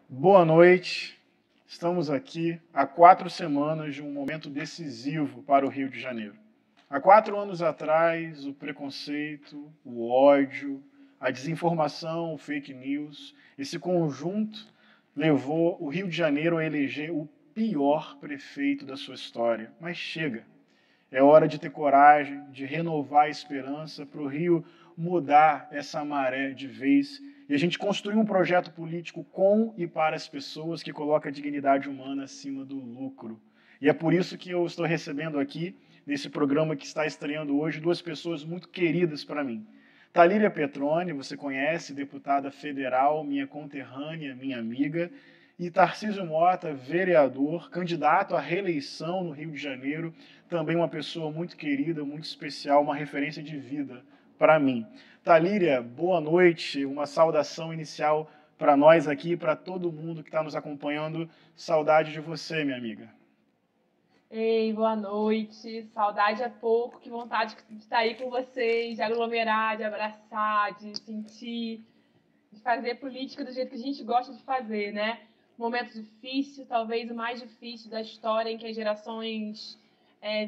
Boa noite. Estamos aqui há 4 semanas de um momento decisivo para o Rio de Janeiro. Há 4 anos atrás, o preconceito, o ódio, a desinformação, o fake news, esse conjunto levou o Rio de Janeiro a eleger o pior prefeito da sua história. Mas chega. É hora de ter coragem, de renovar a esperança para o Rio mudar essa maré de vez e a gente construir um projeto político com e para as pessoas que coloca a dignidade humana acima do lucro. E é por isso que eu estou recebendo aqui, nesse programa que está estreando hoje, 2 pessoas muito queridas para mim. Talíria Petroni, você conhece, deputada federal, minha conterrânea, minha amiga, e Tarcísio Mota, vereador, candidato à reeleição no Rio de Janeiro, também uma pessoa muito querida, muito especial, uma referência de vida para mim. Talíria, boa noite, uma saudação inicial para nós aqui, para todo mundo que está nos acompanhando. Saudade de você, minha amiga. Ei, boa noite. Saudade é pouco, que vontade de estar aí com vocês, de aglomerar, de abraçar, de sentir, de fazer política do jeito que a gente gosta de fazer, né? Momento difícil, talvez o mais difícil da história, em que as gerações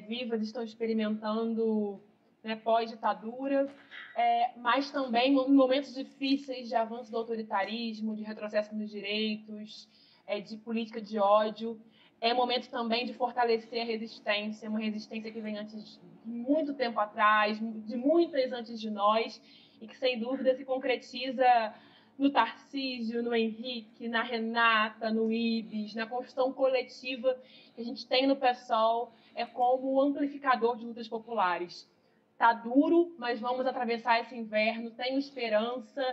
vivas estão experimentando, né, pós-ditadura, mas também em momentos difíceis de avanço do autoritarismo, de retrocesso nos direitos, de política de ódio. É momento também de fortalecer a resistência, uma resistência que vem antes de muito tempo atrás, de muitas antes de nós, e que sem dúvida se concretiza no Tarcísio, no Henrique, na Renata, no Ibis, na construção coletiva que a gente tem no PSOL, como amplificador de lutas populares. Tá duro, mas vamos atravessar esse inverno, tenho esperança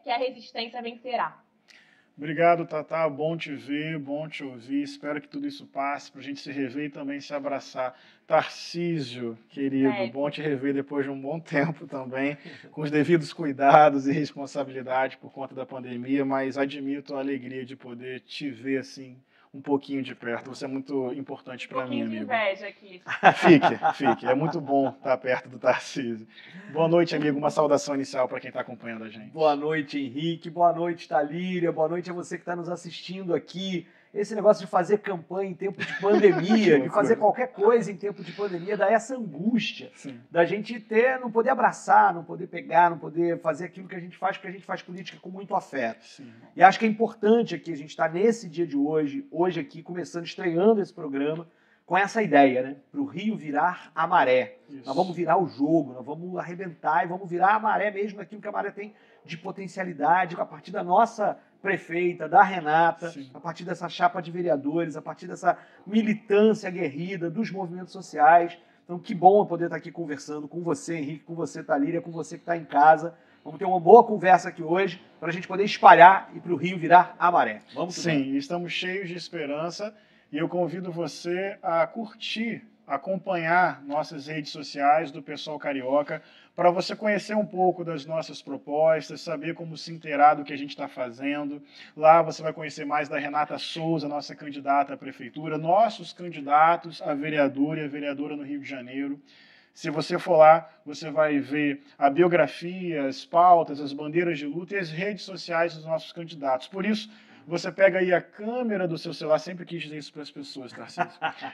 que a resistência vencerá. Obrigado, Tatá. Bom te ver, bom te ouvir. Espero que tudo isso passe para a gente se rever e também se abraçar. Tarcísio, querido, bom te rever depois de um bom tempo também, com os devidos cuidados e responsabilidade por conta da pandemia, mas admito a alegria de poder te ver assim um pouquinho de perto. Você é muito importante para mim, amigo. Um pouquinho de inveja aqui. Fique. É muito bom estar perto do Tarcísio. Boa noite, amigo. Uma saudação inicial para quem está acompanhando a gente. Boa noite, Henrique. Boa noite, Talíria. Boa noite a você que está nos assistindo aqui. Esse negócio de fazer campanha em tempo de pandemia, de fazer qualquer coisa em tempo de pandemia, dá essa angústia. Sim. Da gente não poder abraçar, não poder pegar, não poder fazer aquilo que a gente faz, porque a gente faz política com muito afeto. Sim. E acho que é importante aqui a gente estar nesse dia de hoje aqui, começando, estreando esse programa, com essa ideia, né? Para o Rio virar a maré. Isso. Nós vamos virar o jogo, nós vamos arrebentar e vamos virar a maré mesmo naquilo que a maré tem de potencialidade, a partir da nossa prefeita, da Renata, sim, a partir dessa chapa de vereadores, a partir dessa militância aguerrida dos movimentos sociais. Então, que bom poder estar aqui conversando com você, Henrique, com você, Talíria, com você que está em casa. Vamos ter uma boa conversa aqui hoje para a gente poder espalhar e para o Rio virar a maré. Vamos sim, estamos cheios de esperança e eu convido você a curtir, acompanhar nossas redes sociais do PSOL Carioca, para você conhecer um pouco das nossas propostas, saber como se inteirar do que a gente está fazendo. Lá você vai conhecer mais da Renata Souza, nossa candidata à prefeitura, nossos candidatos a vereador e a vereadora no Rio de Janeiro. Se você for lá, você vai ver a biografia, as pautas, as bandeiras de luta e as redes sociais dos nossos candidatos. Por isso, você pega aí a câmera do seu celular, sempre quis dizer isso para as pessoas, Tarcísio.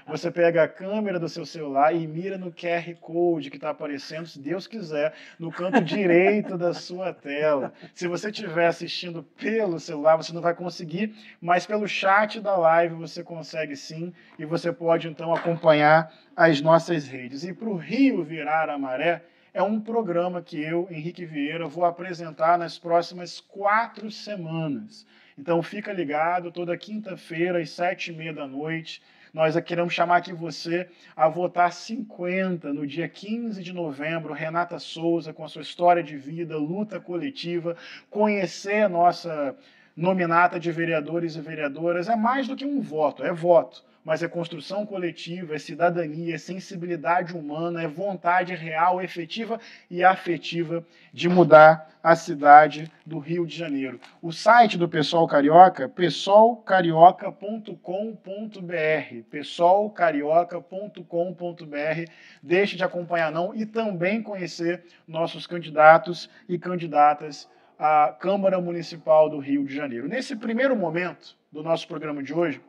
Você pega a câmera do seu celular e mira no QR Code que está aparecendo, se Deus quiser, no canto direito da sua tela. Se você estiver assistindo pelo celular, você não vai conseguir, mas pelo chat da live você consegue sim, e você pode então acompanhar as nossas redes. E para o Rio virar a maré, é um programa que eu, Henrique Vieira, vou apresentar nas próximas 4 semanas. Então fica ligado, toda quinta-feira às 7h30 da noite, nós queremos chamar aqui você a votar 50 no dia 15 de novembro, Renata Souza, com a sua história de vida, luta coletiva, conhecer a nossa nominata de vereadores e vereadoras. É mais do que um voto, é voto, mas é construção coletiva, é cidadania, é sensibilidade humana, é vontade real, efetiva e afetiva de mudar a cidade do Rio de Janeiro. O site do PSOL Carioca, psolcarioca.com.br, psolcarioca.com.br. Deixe de acompanhar não e também conhecer nossos candidatos e candidatas a Câmara Municipal do Rio de Janeiro. Nesse primeiro momento do nosso programa de hoje,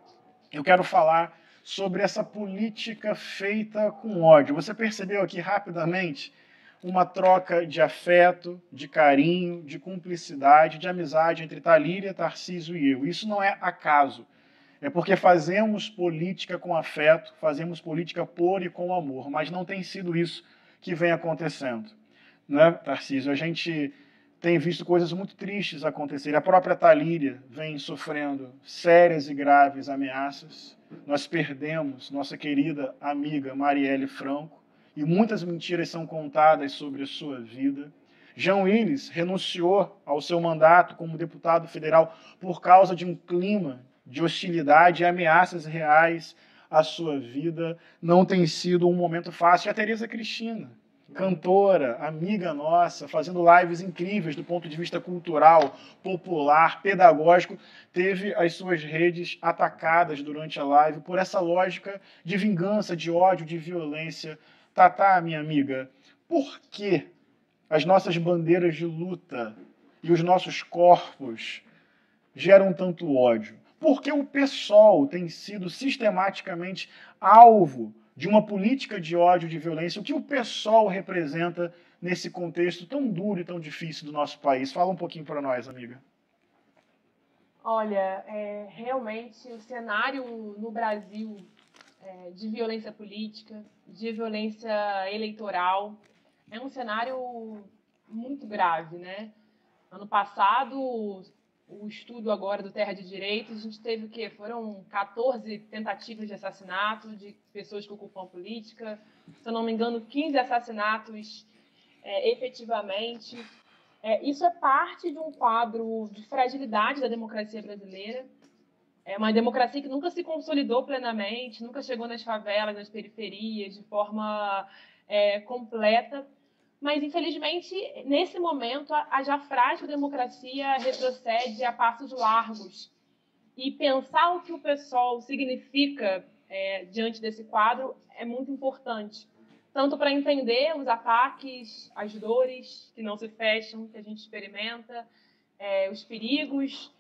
eu quero falar sobre essa política feita com ódio. Você percebeu aqui rapidamente uma troca de afeto, de carinho, de cumplicidade, de amizade entre Thalíria, Tarcísio e eu. Isso não é acaso. É porque fazemos política com afeto, fazemos política por e com amor, mas não tem sido isso que vem acontecendo, né, Tarcísio? A gente tem visto coisas muito tristes acontecerem. A própria Thalíria vem sofrendo sérias e graves ameaças. Nós perdemos nossa querida amiga Marielle Franco e muitas mentiras são contadas sobre a sua vida. Jean Willis renunciou ao seu mandato como deputado federal por causa de um clima de hostilidade e ameaças reais à sua vida. Não tem sido um momento fácil. E a Tereza Cristina, cantora, amiga nossa, fazendo lives incríveis do ponto de vista cultural, popular, pedagógico, teve as suas redes atacadas durante a live por essa lógica de vingança, de ódio, de violência. Tatá, minha amiga, por que as nossas bandeiras de luta e os nossos corpos geram tanto ódio? Por que o PSOL tem sido sistematicamente alvo de uma política de ódio, de violência? O que o PSOL representa nesse contexto tão duro e tão difícil do nosso país? Fala um pouquinho para nós, amiga. Olha, realmente o cenário no Brasil de violência política, de violência eleitoral, é um cenário muito grave, né? Ano passado, o estudo agora do Terra de Direitos, a gente teve o quê? Foram 14 tentativas de assassinato de pessoas que ocupam a política, se eu não me engano, 15 assassinatos efetivamente. Isso é parte de um quadro de fragilidade da democracia brasileira. É uma democracia que nunca se consolidou plenamente, nunca chegou nas favelas, nas periferias, de forma completa. Mas, infelizmente, nesse momento, a já frágil democracia retrocede a passos largos. E pensar o que o PSOL significa diante desse quadro é muito importante. Tanto para entender os ataques, as dores que não se fecham, que a gente experimenta, os perigos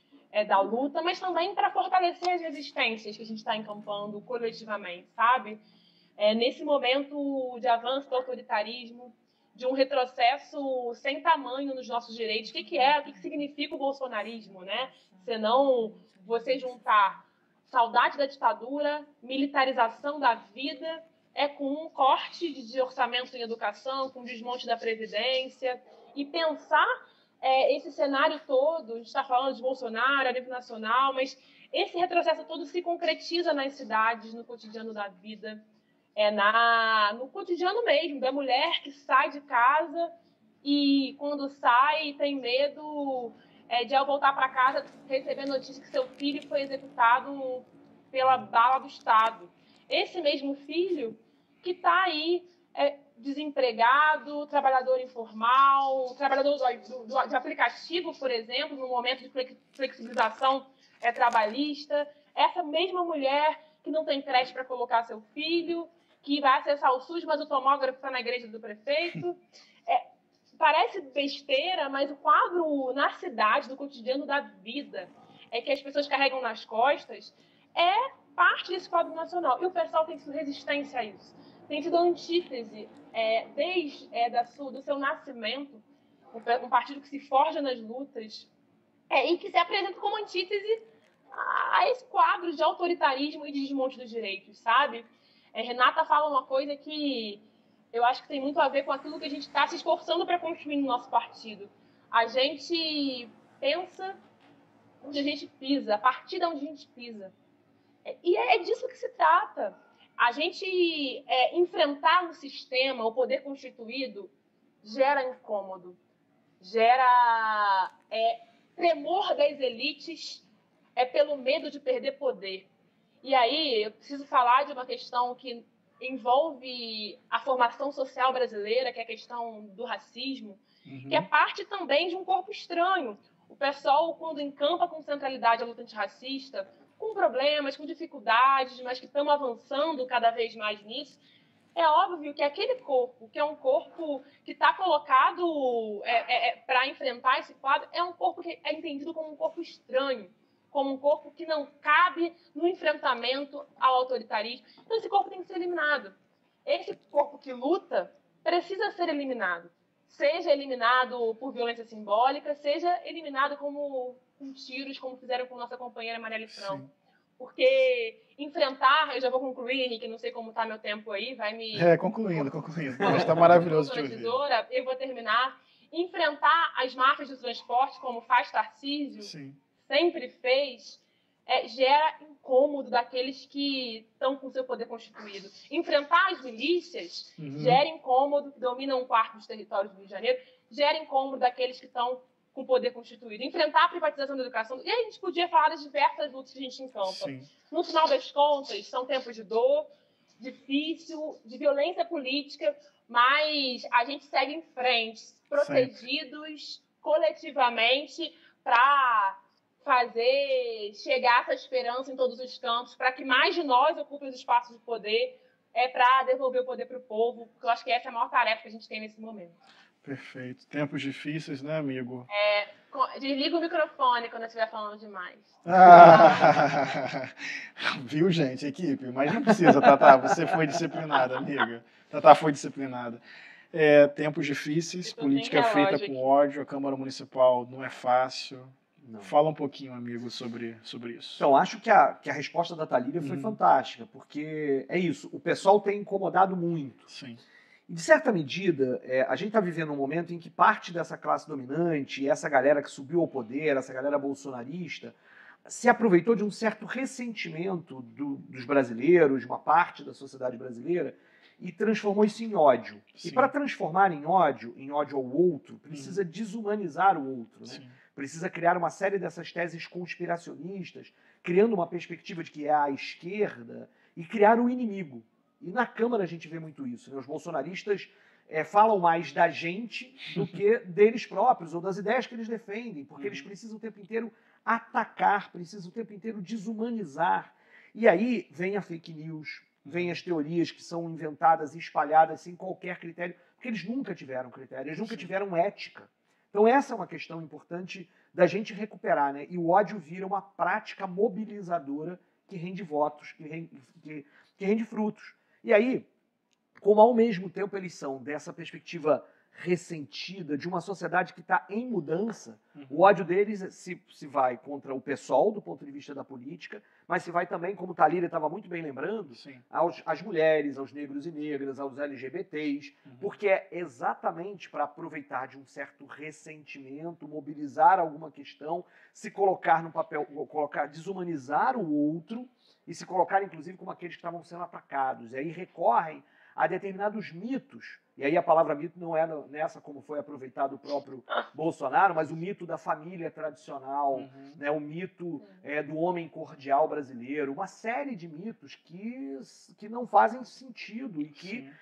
da luta, mas também para fortalecer as resistências que a gente está encampando coletivamente, sabe? Nesse momento de avanço do autoritarismo, de um retrocesso sem tamanho nos nossos direitos. O que significa o bolsonarismo, né? Senão você juntar saudade da ditadura, militarização da vida, com um corte de orçamento em educação, com desmonte da Previdência, e pensar esse cenário todo, a gente está falando de Bolsonaro a nível nacional, mas esse retrocesso todo se concretiza nas cidades, no cotidiano da vida, no cotidiano mesmo, da mulher que sai de casa e, quando sai, tem medo de, ao voltar para casa, receber notícia que seu filho foi executado pela bala do Estado. Esse mesmo filho que está aí desempregado, trabalhador informal, trabalhador de aplicativo, por exemplo, no momento de flexibilização trabalhista. Essa mesma mulher que não tem creche para colocar seu filho, que vai acessar o SUS, mas o tomógrafo está na igreja do prefeito. Parece besteira, mas o quadro na cidade, do cotidiano da vida, que as pessoas carregam nas costas, é parte desse quadro nacional. E o pessoal tem sido resistência a isso. Tem sido antítese desde do seu nascimento, um partido que se forja nas lutas e que se apresenta como antítese a esse quadro de autoritarismo e de desmonte dos direitos, sabe? Renata fala uma coisa que eu acho que tem muito a ver com aquilo que a gente está se esforçando para construir no nosso partido. A gente pensa onde a gente pisa, a partir de onde a gente pisa. E é disso que se trata. A gente enfrentar um sistema, o poder constituído, gera incômodo, gera tremor das elites pelo medo de perder poder. E aí eu preciso falar de uma questão que envolve a formação social brasileira, que é a questão do racismo, que é parte também de um corpo estranho. O PSOL, quando encampa com centralidade a luta antirracista, com problemas, com dificuldades, mas que estamos avançando cada vez mais nisso, é óbvio que aquele corpo, que é um corpo que está colocado para enfrentar esse quadro, é um corpo que é entendido como um corpo estranho, como um corpo que não cabe no enfrentamento ao autoritarismo. Então, esse corpo tem que ser eliminado. Esse corpo que luta precisa ser eliminado. Seja eliminado por violência simbólica, seja eliminado com tiros, como fizeram com nossa companheira Marielle Franco. Porque enfrentar, eu já vou concluir, Henrique, não sei como está meu tempo aí, vai me... Concluindo. Está maravilhoso te ouvir. Eu vou terminar. Enfrentar as máfias do transporte, como faz Tarcísio, sempre fez, gera incômodo daqueles que estão com seu poder constituído. Enfrentar as milícias gera incômodo, que dominam um quarto dos territórios do Rio de Janeiro, gera incômodo daqueles que estão com poder constituído. Enfrentar a privatização da educação. E a gente podia falar das diversas lutas que a gente encampa. No final das contas, são tempos de dor, difícil, de violência política, mas a gente segue em frente, protegidos coletivamente, para fazer chegar essa esperança em todos os campos, para que mais de nós ocupem os espaços de poder, para devolver o poder para o povo, porque eu acho que essa é a maior tarefa que a gente tem nesse momento. Perfeito. Tempos difíceis, né, amigo? Desliga o microfone quando eu estiver falando demais. Viu, gente, equipe? Mas não precisa, Tatá. Você foi disciplinada, amiga. Tatá foi disciplinada. Tempos difíceis, política feita com ódio, a Câmara Municipal não é fácil. Não. Fala um pouquinho, amigo, sobre isso. Então, acho que a resposta da Thalíria foi fantástica, porque é isso, o pessoal tem incomodado muito. Sim. E, de certa medida, a gente está vivendo um momento em que parte dessa classe dominante, essa galera que subiu ao poder, essa galera bolsonarista, se aproveitou de um certo ressentimento dos brasileiros, de uma parte da sociedade brasileira, e transformou isso em ódio. Sim. E para transformar em ódio ao outro, precisa desumanizar o outro, né? Precisa criar uma série dessas teses conspiracionistas, criando uma perspectiva de que é a esquerda, e criar um inimigo. E na Câmara a gente vê muito isso, né? Os bolsonaristas falam mais da gente do que deles próprios, ou das ideias que eles defendem, porque eles precisam o tempo inteiro atacar, precisam o tempo inteiro desumanizar. E aí vem a fake news, vem as teorias que são inventadas e espalhadas sem qualquer critério, porque eles nunca tiveram critério, eles nunca tiveram ética. Então essa é uma questão importante da gente recuperar, né? E o ódio vira uma prática mobilizadora que rende votos, que rende frutos. E aí, como ao mesmo tempo eles são dessa perspectiva ressentida de uma sociedade que está em mudança, o ódio deles se vai contra o PSOL, do ponto de vista da política, mas se vai também, como o Thalíria estava muito bem lembrando, às mulheres, aos negros e negras, aos LGBTs, porque é exatamente para aproveitar de um certo ressentimento, mobilizar alguma questão, se colocar no papel, desumanizar o outro e se colocar, inclusive, como aqueles que estavam sendo atacados. E aí recorrem a determinados mitos. E aí a palavra mito não é nessa como foi aproveitado o próprio Bolsonaro, mas o mito da família tradicional, né, o mito do homem cordial brasileiro, uma série de mitos que não fazem sentido,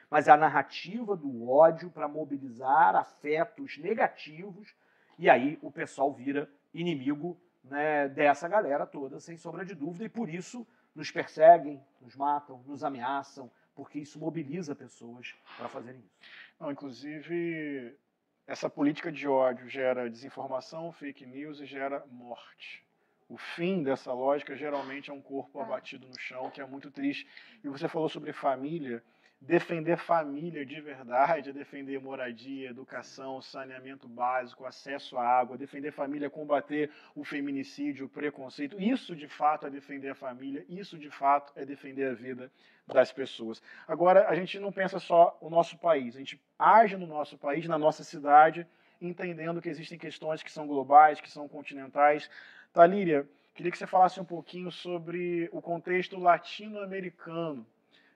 mas é a narrativa do ódio para mobilizar afetos negativos, e aí o pessoal vira inimigo, né, dessa galera toda, sem sombra de dúvida, e por isso nos perseguem, nos matam, nos ameaçam, porque isso mobiliza pessoas para fazerem isso. Não, inclusive, essa política de ódio gera desinformação, fake news e gera morte. O fim dessa lógica geralmente é um corpo abatido no chão, que é muito triste. E você falou sobre família. Defender família de verdade é defender moradia, educação, saneamento básico, acesso à água, defender família, combater o feminicídio, o preconceito. Isso, de fato, é defender a família, isso, de fato, é defender a vida das pessoas. Agora, a gente não pensa só o nosso país, a gente age no nosso país, na nossa cidade, entendendo que existem questões que são globais, que são continentais. Thalíria, queria que você falasse um pouquinho sobre o contexto latino-americano,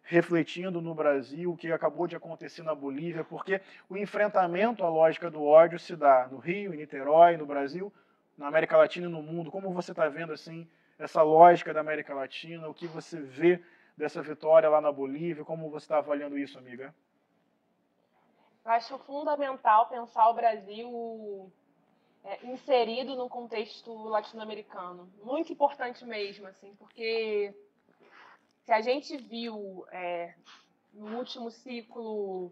refletindo no Brasil o que acabou de acontecer na Bolívia, porque o enfrentamento à lógica do ódio se dá no Rio, em Niterói, no Brasil, na América Latina e no mundo. Como você está vendo assim essa lógica da América Latina, o que você vê dessa vitória lá na Bolívia, como você está avaliando isso, amiga? Eu acho fundamental pensar o Brasil inserido no contexto latino-americano. Muito importante mesmo, assim, porque se a gente viu no último ciclo,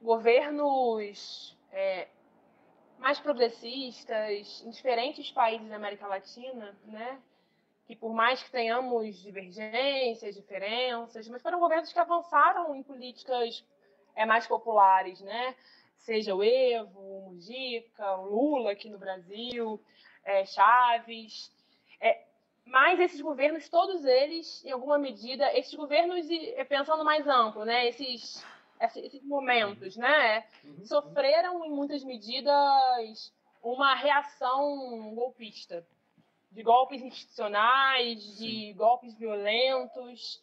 governos mais progressistas em diferentes países da América Latina, né? Que por mais que tenhamos divergências, diferenças, mas foram governos que avançaram em políticas mais populares, né? Seja o Evo, o Mujica, o Lula aqui no Brasil, Chaves. Mas esses governos, todos eles, em alguma medida, esses governos, pensando mais amplo, né? Esses momentos, né? Sofreram, em muitas medidas, uma reação golpista. De golpes institucionais, de golpes violentos.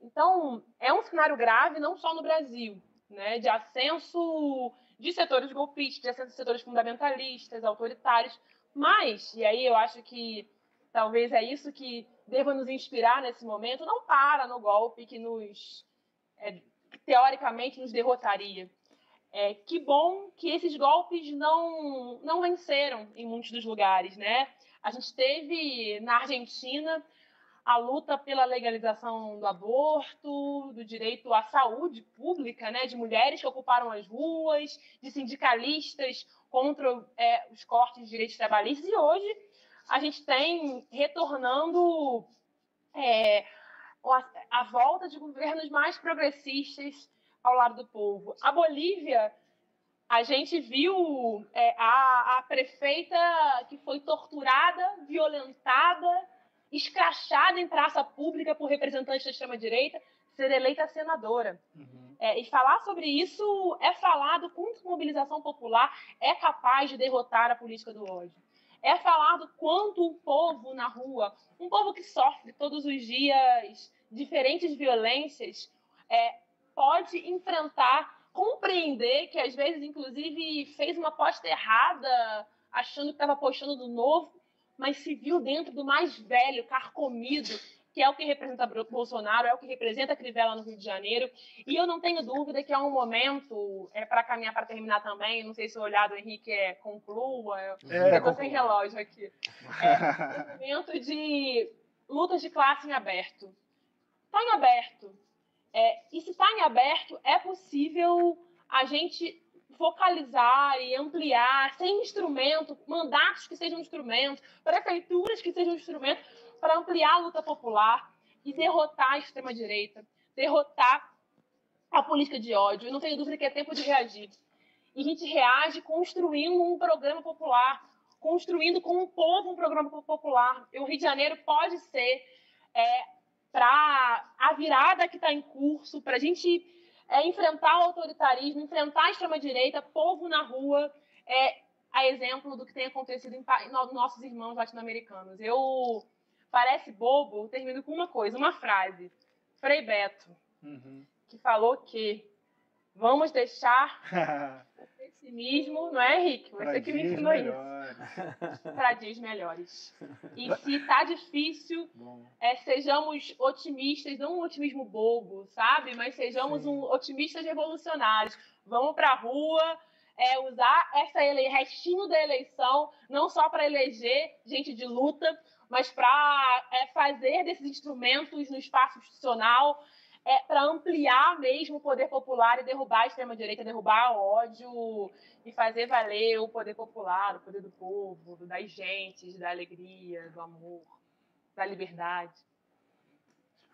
Então, é um cenário grave não só no Brasil, né, de ascenso de setores golpistas, de ascenso de setores fundamentalistas, autoritários, mas, e aí eu acho que talvez é isso que deva nos inspirar nesse momento, não para no golpe que teoricamente nos derrotaria. Que bom que esses golpes não venceram em muitos dos lugares, né? A gente teve, na Argentina, a luta pela legalização do aborto, do direito à saúde pública, né? De mulheres que ocuparam as ruas, de sindicalistas contra os cortes de direitos trabalhistas. E hoje a gente tem retornando a volta de governos mais progressistas ao lado do povo. A Bolívia, a gente viu a prefeita que foi torturada, violentada, escrachada em praça pública por representantes da extrema-direita, ser eleita senadora. E falar sobre isso é falar do quanto mobilização popular é capaz de derrotar a política do ódio. É falar do quanto o povo na rua, um povo que sofre todos os dias diferentes violências, pode enfrentar, compreender que às vezes, inclusive, fez uma aposta errada, achando que estava apostando no novo, mas se viu dentro do mais velho, carcomido, que é o que representa Bolsonaro, é o que representa a Crivella no Rio de Janeiro. E eu não tenho dúvida que é um momento, para caminhar para terminar também, não sei se o olhar do Henrique conclua, eu estou sem relógio aqui. Um momento de lutas de classe em aberto. Está em aberto. E se está em aberto, é possível a gente focalizar e ampliar, sem instrumento, mandatos que sejam instrumentos, prefeituras que sejam instrumentos, para ampliar a luta popular e derrotar a extrema-direita, derrotar a política de ódio. Eu não tenho dúvida que é tempo de reagir. E a gente reage construindo um programa popular, construindo com o povo um programa popular. E o Rio de Janeiro pode ser para a virada que está em curso, para a gente enfrentar o autoritarismo, enfrentar a extrema-direita, povo na rua, a exemplo do que tem acontecido em nossos irmãos latino-americanos. Parece bobo, eu termino com uma coisa, uma frase. Frei Beto, que falou que vamos deixar o pessimismo, não é, Henrique? Você que me ensinou isso. Para dias melhores. E se está difícil, sejamos otimistas, não um otimismo bobo, sabe? Mas sejamos otimistas revolucionários. Vamos para a rua, usar restinho da eleição, não só para eleger gente de luta, mas para fazer desses instrumentos no espaço institucional, para ampliar mesmo o poder popular e derrubar a extrema-direita, derrubar o ódio e fazer valer o poder popular, o poder do povo, das gentes, da alegria, do amor, da liberdade.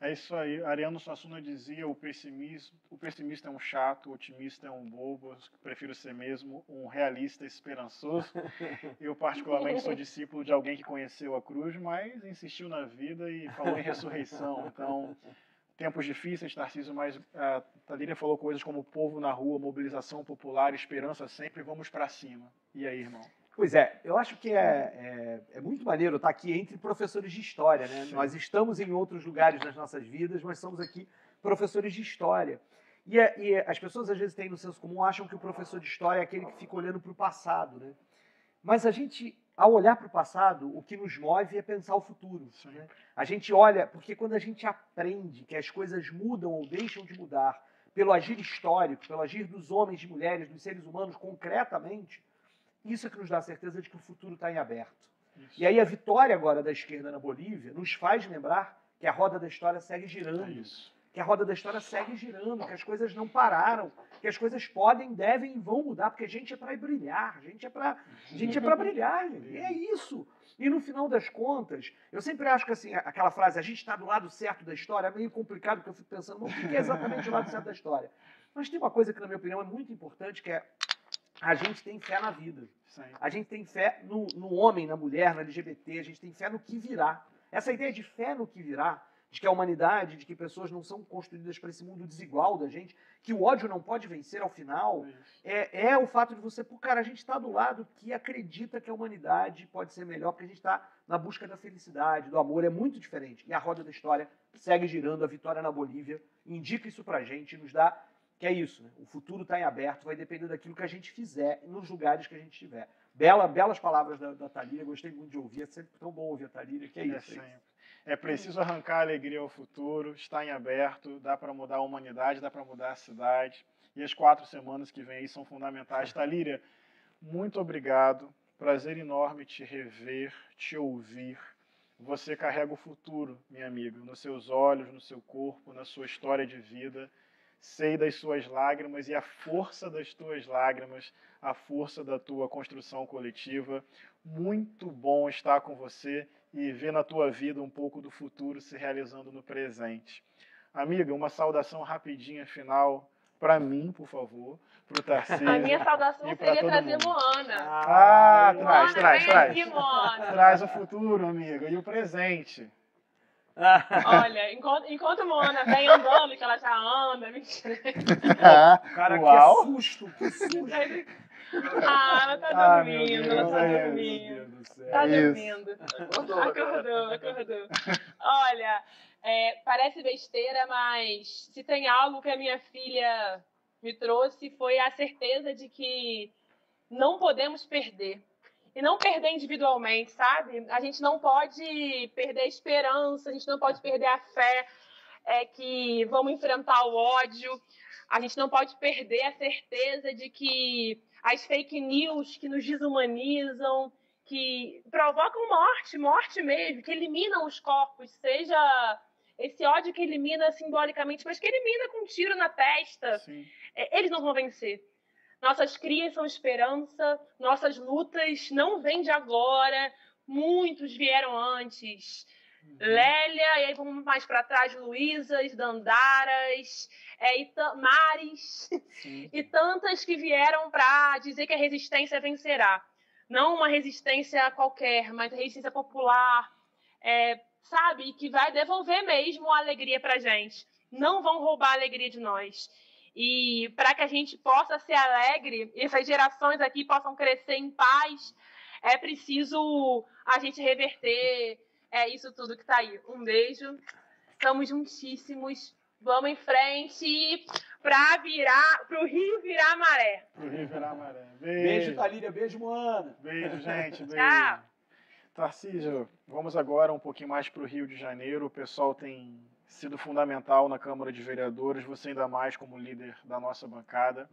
É isso aí. Ariano Suassuna dizia: o pessimista é um chato, o otimista é um bobo, eu prefiro ser mesmo um realista esperançoso. Eu, particularmente, sou discípulo de alguém que conheceu a cruz, mas insistiu na vida e falou em ressurreição. Então, tempos difíceis, Tarcísio, mas a Talíria falou coisas como povo na rua, mobilização popular, esperança sempre, vamos para cima. E aí, irmão? Pois é, eu acho que é muito maneiro estar aqui entre professores de história, né? Nós estamos em outros lugares das nossas vidas, mas somos aqui professores de história. E as pessoas às vezes têm no senso comum, acham que o professor de história é aquele que fica olhando para o passado, né? Mas a gente, ao olhar para o passado, o que nos move é pensar o futuro. Né? A gente olha, porque quando a gente aprende que as coisas mudam ou deixam de mudar pelo agir histórico, pelo agir dos homens e mulheres, dos seres humanos concretamente, isso é que nos dá a certeza de que o futuro está em aberto. Isso. E aí a vitória agora da esquerda na Bolívia nos faz lembrar que a roda da história segue girando. que a roda da história segue girando, que as coisas não pararam, que as coisas podem, devem e vão mudar, porque a gente é para brilhar, a gente é para brilhar, e é isso. E no final das contas, eu sempre acho que assim, aquela frase, a gente está do lado certo da história, é meio complicado, porque eu fico pensando, mas o que é exatamente o lado certo da história? Mas tem uma coisa que, na minha opinião, é muito importante, que é a gente tem fé na vida. A gente tem fé no homem, na mulher, no LGBT, a gente tem fé no que virá. Essa ideia de fé no que virá, de que a humanidade, de que pessoas não são construídas para esse mundo desigual da gente, que o ódio não pode vencer ao final, é o fato de você, pô, cara, a gente está do lado que acredita que a humanidade pode ser melhor, porque a gente está na busca da felicidade, do amor, é muito diferente. E a roda da história segue girando, a vitória na Bolívia indica isso pra gente, nos dá, que é isso, né? O futuro está em aberto, vai depender daquilo que a gente fizer nos lugares que a gente estiver. Belas palavras da Thalíria, gostei muito de ouvir, é sempre tão bom ouvir a Thalíria, que é isso. É preciso arrancar a alegria ao futuro, está em aberto, dá para mudar a humanidade, dá para mudar a cidade. E as 4 semanas que vêm aí são fundamentais. Thalíria, muito obrigado. Prazer enorme te rever, te ouvir. Você carrega o futuro, minha amiga, nos seus olhos, no seu corpo, na sua história de vida. Sei das suas lágrimas e a força das tuas lágrimas, a força da tua construção coletiva. Muito bom estar com você e ver na tua vida um pouco do futuro se realizando no presente. Amiga, uma saudação rapidinha final para mim, por favor, para o Tarcísio. A minha saudação seria trazer Moana. Traz. Traz o futuro, amiga, e o presente. Olha, enquanto Moana vem andando, que ela já anda, mentira. Cara, que susto, que susto. Ela tá dormindo, ela tá Deus, dormindo. Tá dormindo. Acordou. Olha, parece besteira, mas se tem algo que a minha filha me trouxe foi a certeza de que não podemos perder. E não perder individualmente, sabe? A gente não pode perder a esperança, a gente não pode perder a fé que vamos enfrentar o ódio. A gente não pode perder a certeza de que as fake news que nos desumanizam, que provocam morte mesmo, que eliminam os corpos, seja esse ódio que elimina simbolicamente, mas que elimina com um tiro na testa, eles não vão vencer. Nossas crias são esperança, nossas lutas não vêm de agora, muitos vieram antes. Lélia, e aí vamos mais para trás, Luísas, Dandaras, Mares, e tantas que vieram para dizer que a resistência vencerá. Não uma resistência qualquer, mas a resistência popular, sabe? Que vai devolver mesmo a alegria para a gente. Não vão roubar a alegria de nós. E para que a gente possa ser alegre, essas gerações aqui possam crescer em paz, é preciso a gente reverter isso tudo que está aí. Um beijo, estamos juntíssimos, vamos em frente para o Rio virar maré. Pro Rio virar maré. Beijo, Thalíria, beijo, Moana. Beijo, gente, beijo. Tchau. Tarcísio, vamos agora um pouquinho mais para o Rio de Janeiro. O pessoal tem sido fundamental na Câmara de Vereadores, você ainda mais como líder da nossa bancada.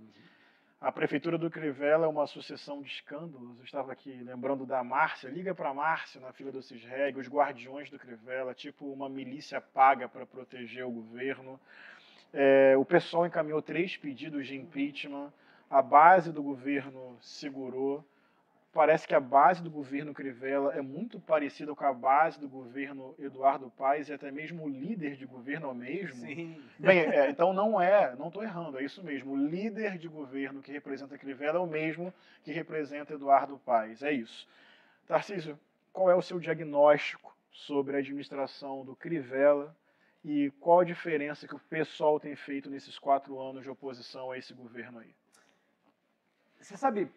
A Prefeitura do Crivella é uma sucessão de escândalos. Eu estava aqui lembrando da Márcia, liga para a Márcia na fila do Cisreg, os guardiões do Crivella, tipo uma milícia paga para proteger o governo. O pessoal encaminhou 3 pedidos de impeachment, a base do governo segurou. Parece que a base do governo Crivella é muito parecida com a base do governo Eduardo Paes e até mesmo o líder de governo é o mesmo. Sim. Bem, então não estou errando, é isso mesmo. O líder de governo que representa Crivella é o mesmo que representa Eduardo Paes, é isso. Tarcísio, qual é o seu diagnóstico sobre a administração do Crivella e qual a diferença que o PSOL tem feito nesses 4 anos de oposição a esse governo aí? Você sabe,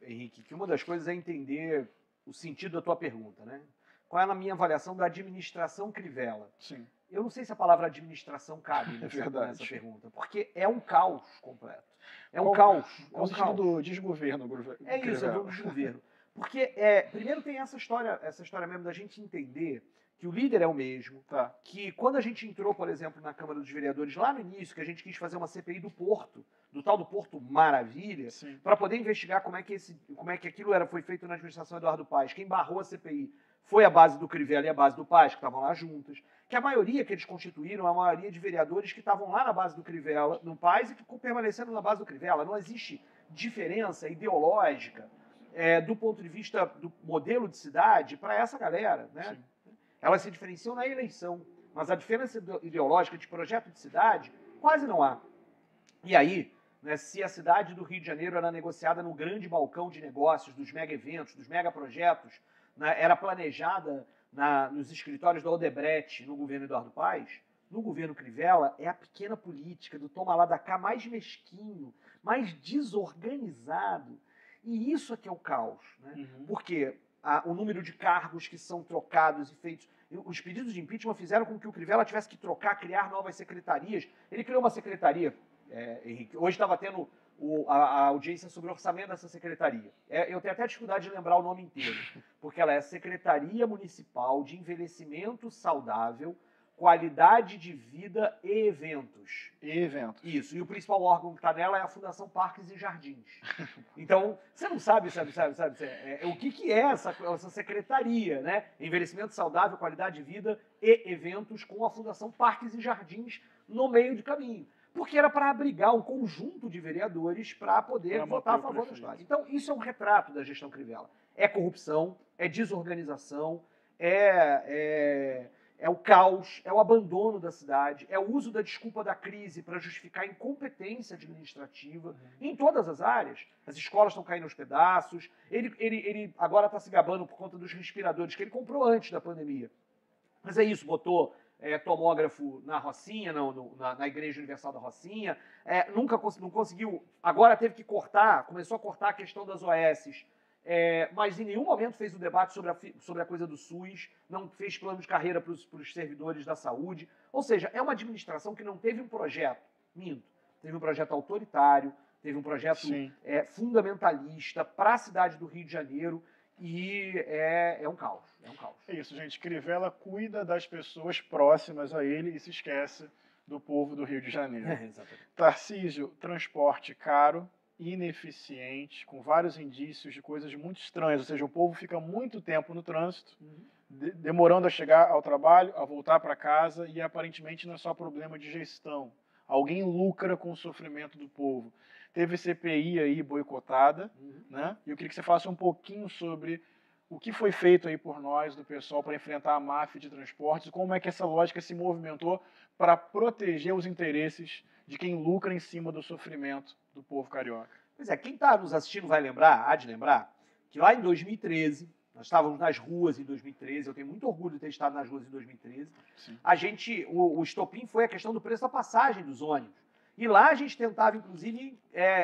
Henrique, que uma das coisas é entender o sentido da tua pergunta, né? Qual é a minha avaliação da administração Crivella? Sim. Eu não sei se a palavra administração cabe nessa pergunta, porque é um caos completo. É um caos. Qual o sentido do desgoverno? É isso, é do desgoverno. Porque, primeiro tem essa história mesmo da gente entender que o líder é o mesmo, que quando a gente entrou, por exemplo, na Câmara dos Vereadores, lá no início, que a gente quis fazer uma CPI do Porto, do tal do Porto Maravilha, para poder investigar como é que aquilo foi feito na administração Eduardo Paes. Quem barrou a CPI foi a base do Crivella e a base do Paes, que estavam lá juntas, que a maioria que eles constituíram é a maioria de vereadores que estavam lá na base do Crivella, no Paes, e ficou permanecendo na base do Crivella. Não existe diferença ideológica do ponto de vista do modelo de cidade para essa galera, né? Elas se diferenciam na eleição, mas a diferença ideológica de projeto de cidade quase não há. E aí, né, se a cidade do Rio de Janeiro era negociada no grande balcão de negócios, dos mega eventos, dos mega projetos, né, era planejada nos escritórios da Odebrecht no governo Eduardo Paes, no governo Crivella é a pequena política do toma lá da cá mais mesquinho, mais desorganizado. E isso é que é o caos, né? Porque o número de cargos que são trocados e feitos... Os pedidos de impeachment fizeram com que o Crivella tivesse que trocar, criar novas secretarias. Ele criou uma secretaria, Henrique. Hoje estava tendo a audiência sobre o orçamento dessa secretaria. Eu tenho até dificuldade de lembrar o nome inteiro, porque ela é Secretaria Municipal de Envelhecimento Saudável, Qualidade de Vida e Eventos. Isso. E o principal órgão que está nela é a Fundação Parques e Jardins. Então, você não sabe o que é essa secretaria, né? Envelhecimento Saudável, Qualidade de Vida e Eventos, com a Fundação Parques e Jardins no meio de caminho. Porque era para abrigar um conjunto de vereadores para poder votar a favor da história. Então, isso é um retrato da gestão Crivella. É corrupção, é desorganização, é o caos, é o abandono da cidade, é o uso da desculpa da crise para justificar a incompetência administrativa em todas as áreas. As escolas estão caindo aos pedaços, ele agora está se gabando por conta dos respiradores que ele comprou antes da pandemia. Mas é isso, botou tomógrafo na Rocinha, na Igreja Universal da Rocinha, não conseguiu, agora teve que cortar, começou a cortar a questão das OSs, mas em nenhum momento fez o debate sobre a coisa do SUS, não fez plano de carreira para os servidores da saúde. Ou seja, é uma administração que não teve um projeto, teve um projeto autoritário, teve um projeto fundamentalista para a cidade do Rio de Janeiro e é um caos. É isso, gente. Crivella cuida das pessoas próximas a ele e se esquece do povo do Rio de Janeiro. Tarcísio, transporte caro, ineficiente, com vários indícios de coisas muito estranhas, ou seja, o povo fica muito tempo no trânsito, demorando a chegar ao trabalho, a voltar para casa, e aparentemente não é só problema de gestão. Alguém lucra com o sofrimento do povo. Teve CPI aí boicotada, né? E eu queria que você falasse um pouquinho sobre o que foi feito aí por nós, do pessoal, para enfrentar a máfia de transportes, e como é que essa lógica se movimentou para proteger os interesses de quem lucra em cima do sofrimento do povo carioca. Pois é, quem está nos assistindo há de lembrar, que lá em 2013, nós estávamos nas ruas em 2013, eu tenho muito orgulho de ter estado nas ruas em 2013, o estopim foi a questão do preço da passagem dos ônibus. E lá a gente tentava, inclusive,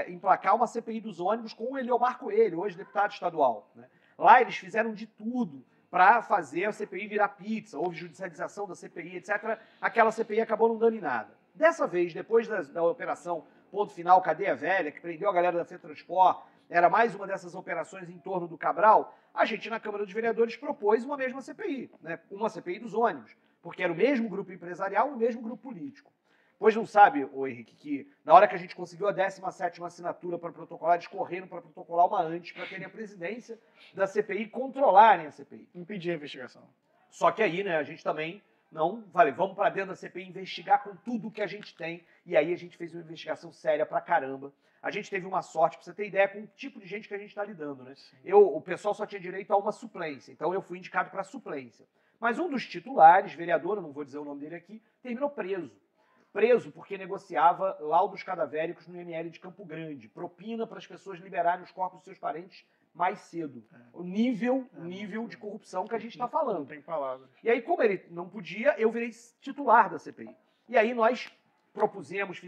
emplacar uma CPI dos ônibus com o Eliomar Coelho, hoje deputado estadual, né? Lá eles fizeram de tudo para fazer a CPI virar pizza, houve judicialização da CPI, etc. Aquela CPI acabou não dando em nada. Dessa vez, depois da operação Ponto Final, Cadeia Velha, que prendeu a galera da FETransport, era mais uma dessas operações em torno do Cabral, a gente na Câmara dos Vereadores propôs uma mesma CPI, né? Uma CPI dos ônibus, porque era o mesmo grupo empresarial e o mesmo grupo político. Pois não sabe, Henrique, que na hora que a gente conseguiu a 17ª assinatura para protocolar, eles correram para protocolar uma antes, para terem a presidência da CPI e controlarem a CPI. Impedir a investigação. Só que aí, né, a gente também não, vamos para dentro da CPI investigar com tudo que a gente tem, e aí a gente fez uma investigação séria pra caramba. A gente teve uma sorte, para você ter ideia, com o tipo de gente que a gente está lidando, né? O pessoal só tinha direito a uma suplência, então eu fui indicado para suplência. Mas um dos titulares, vereador, eu não vou dizer o nome dele aqui, terminou preso. Preso porque negociava laudos cadavéricos no IML de Campo Grande, propina para as pessoas liberarem os corpos dos seus parentes mais cedo. O nível de corrupção que a gente está falando. Não tem palavras. E aí, como ele não podia, eu virei titular da CPI. E aí nós fizemos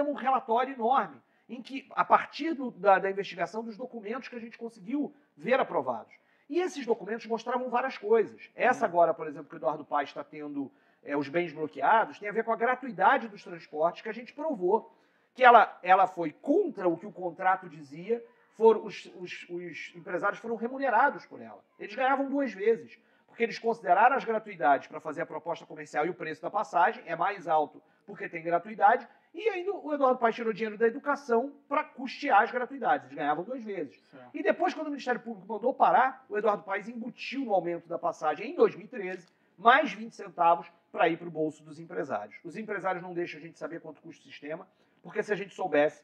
um relatório enorme, em que, a partir da investigação dos documentos que a gente conseguiu ver aprovados. E esses documentos mostravam várias coisas. Essa agora, por exemplo, que o Eduardo Paes está tendo os bens bloqueados, tem a ver com a gratuidade dos transportes, que a gente provou que ela foi contra o que o contrato dizia, os empresários foram remunerados por ela. Eles ganhavam 2 vezes, porque eles consideraram as gratuidades para fazer a proposta comercial e o preço da passagem é mais alto porque tem gratuidade, E aí o Eduardo Paes tirou dinheiro da educação para custear as gratuidades. Eles ganhavam 2 vezes. Certo. E depois, quando o Ministério Público mandou parar, o Eduardo Paes embutiu no aumento da passagem em 2013, mais 20 centavos para ir para o bolso dos empresários. Os empresários não deixam a gente saber quanto custa o sistema, porque se a gente soubesse,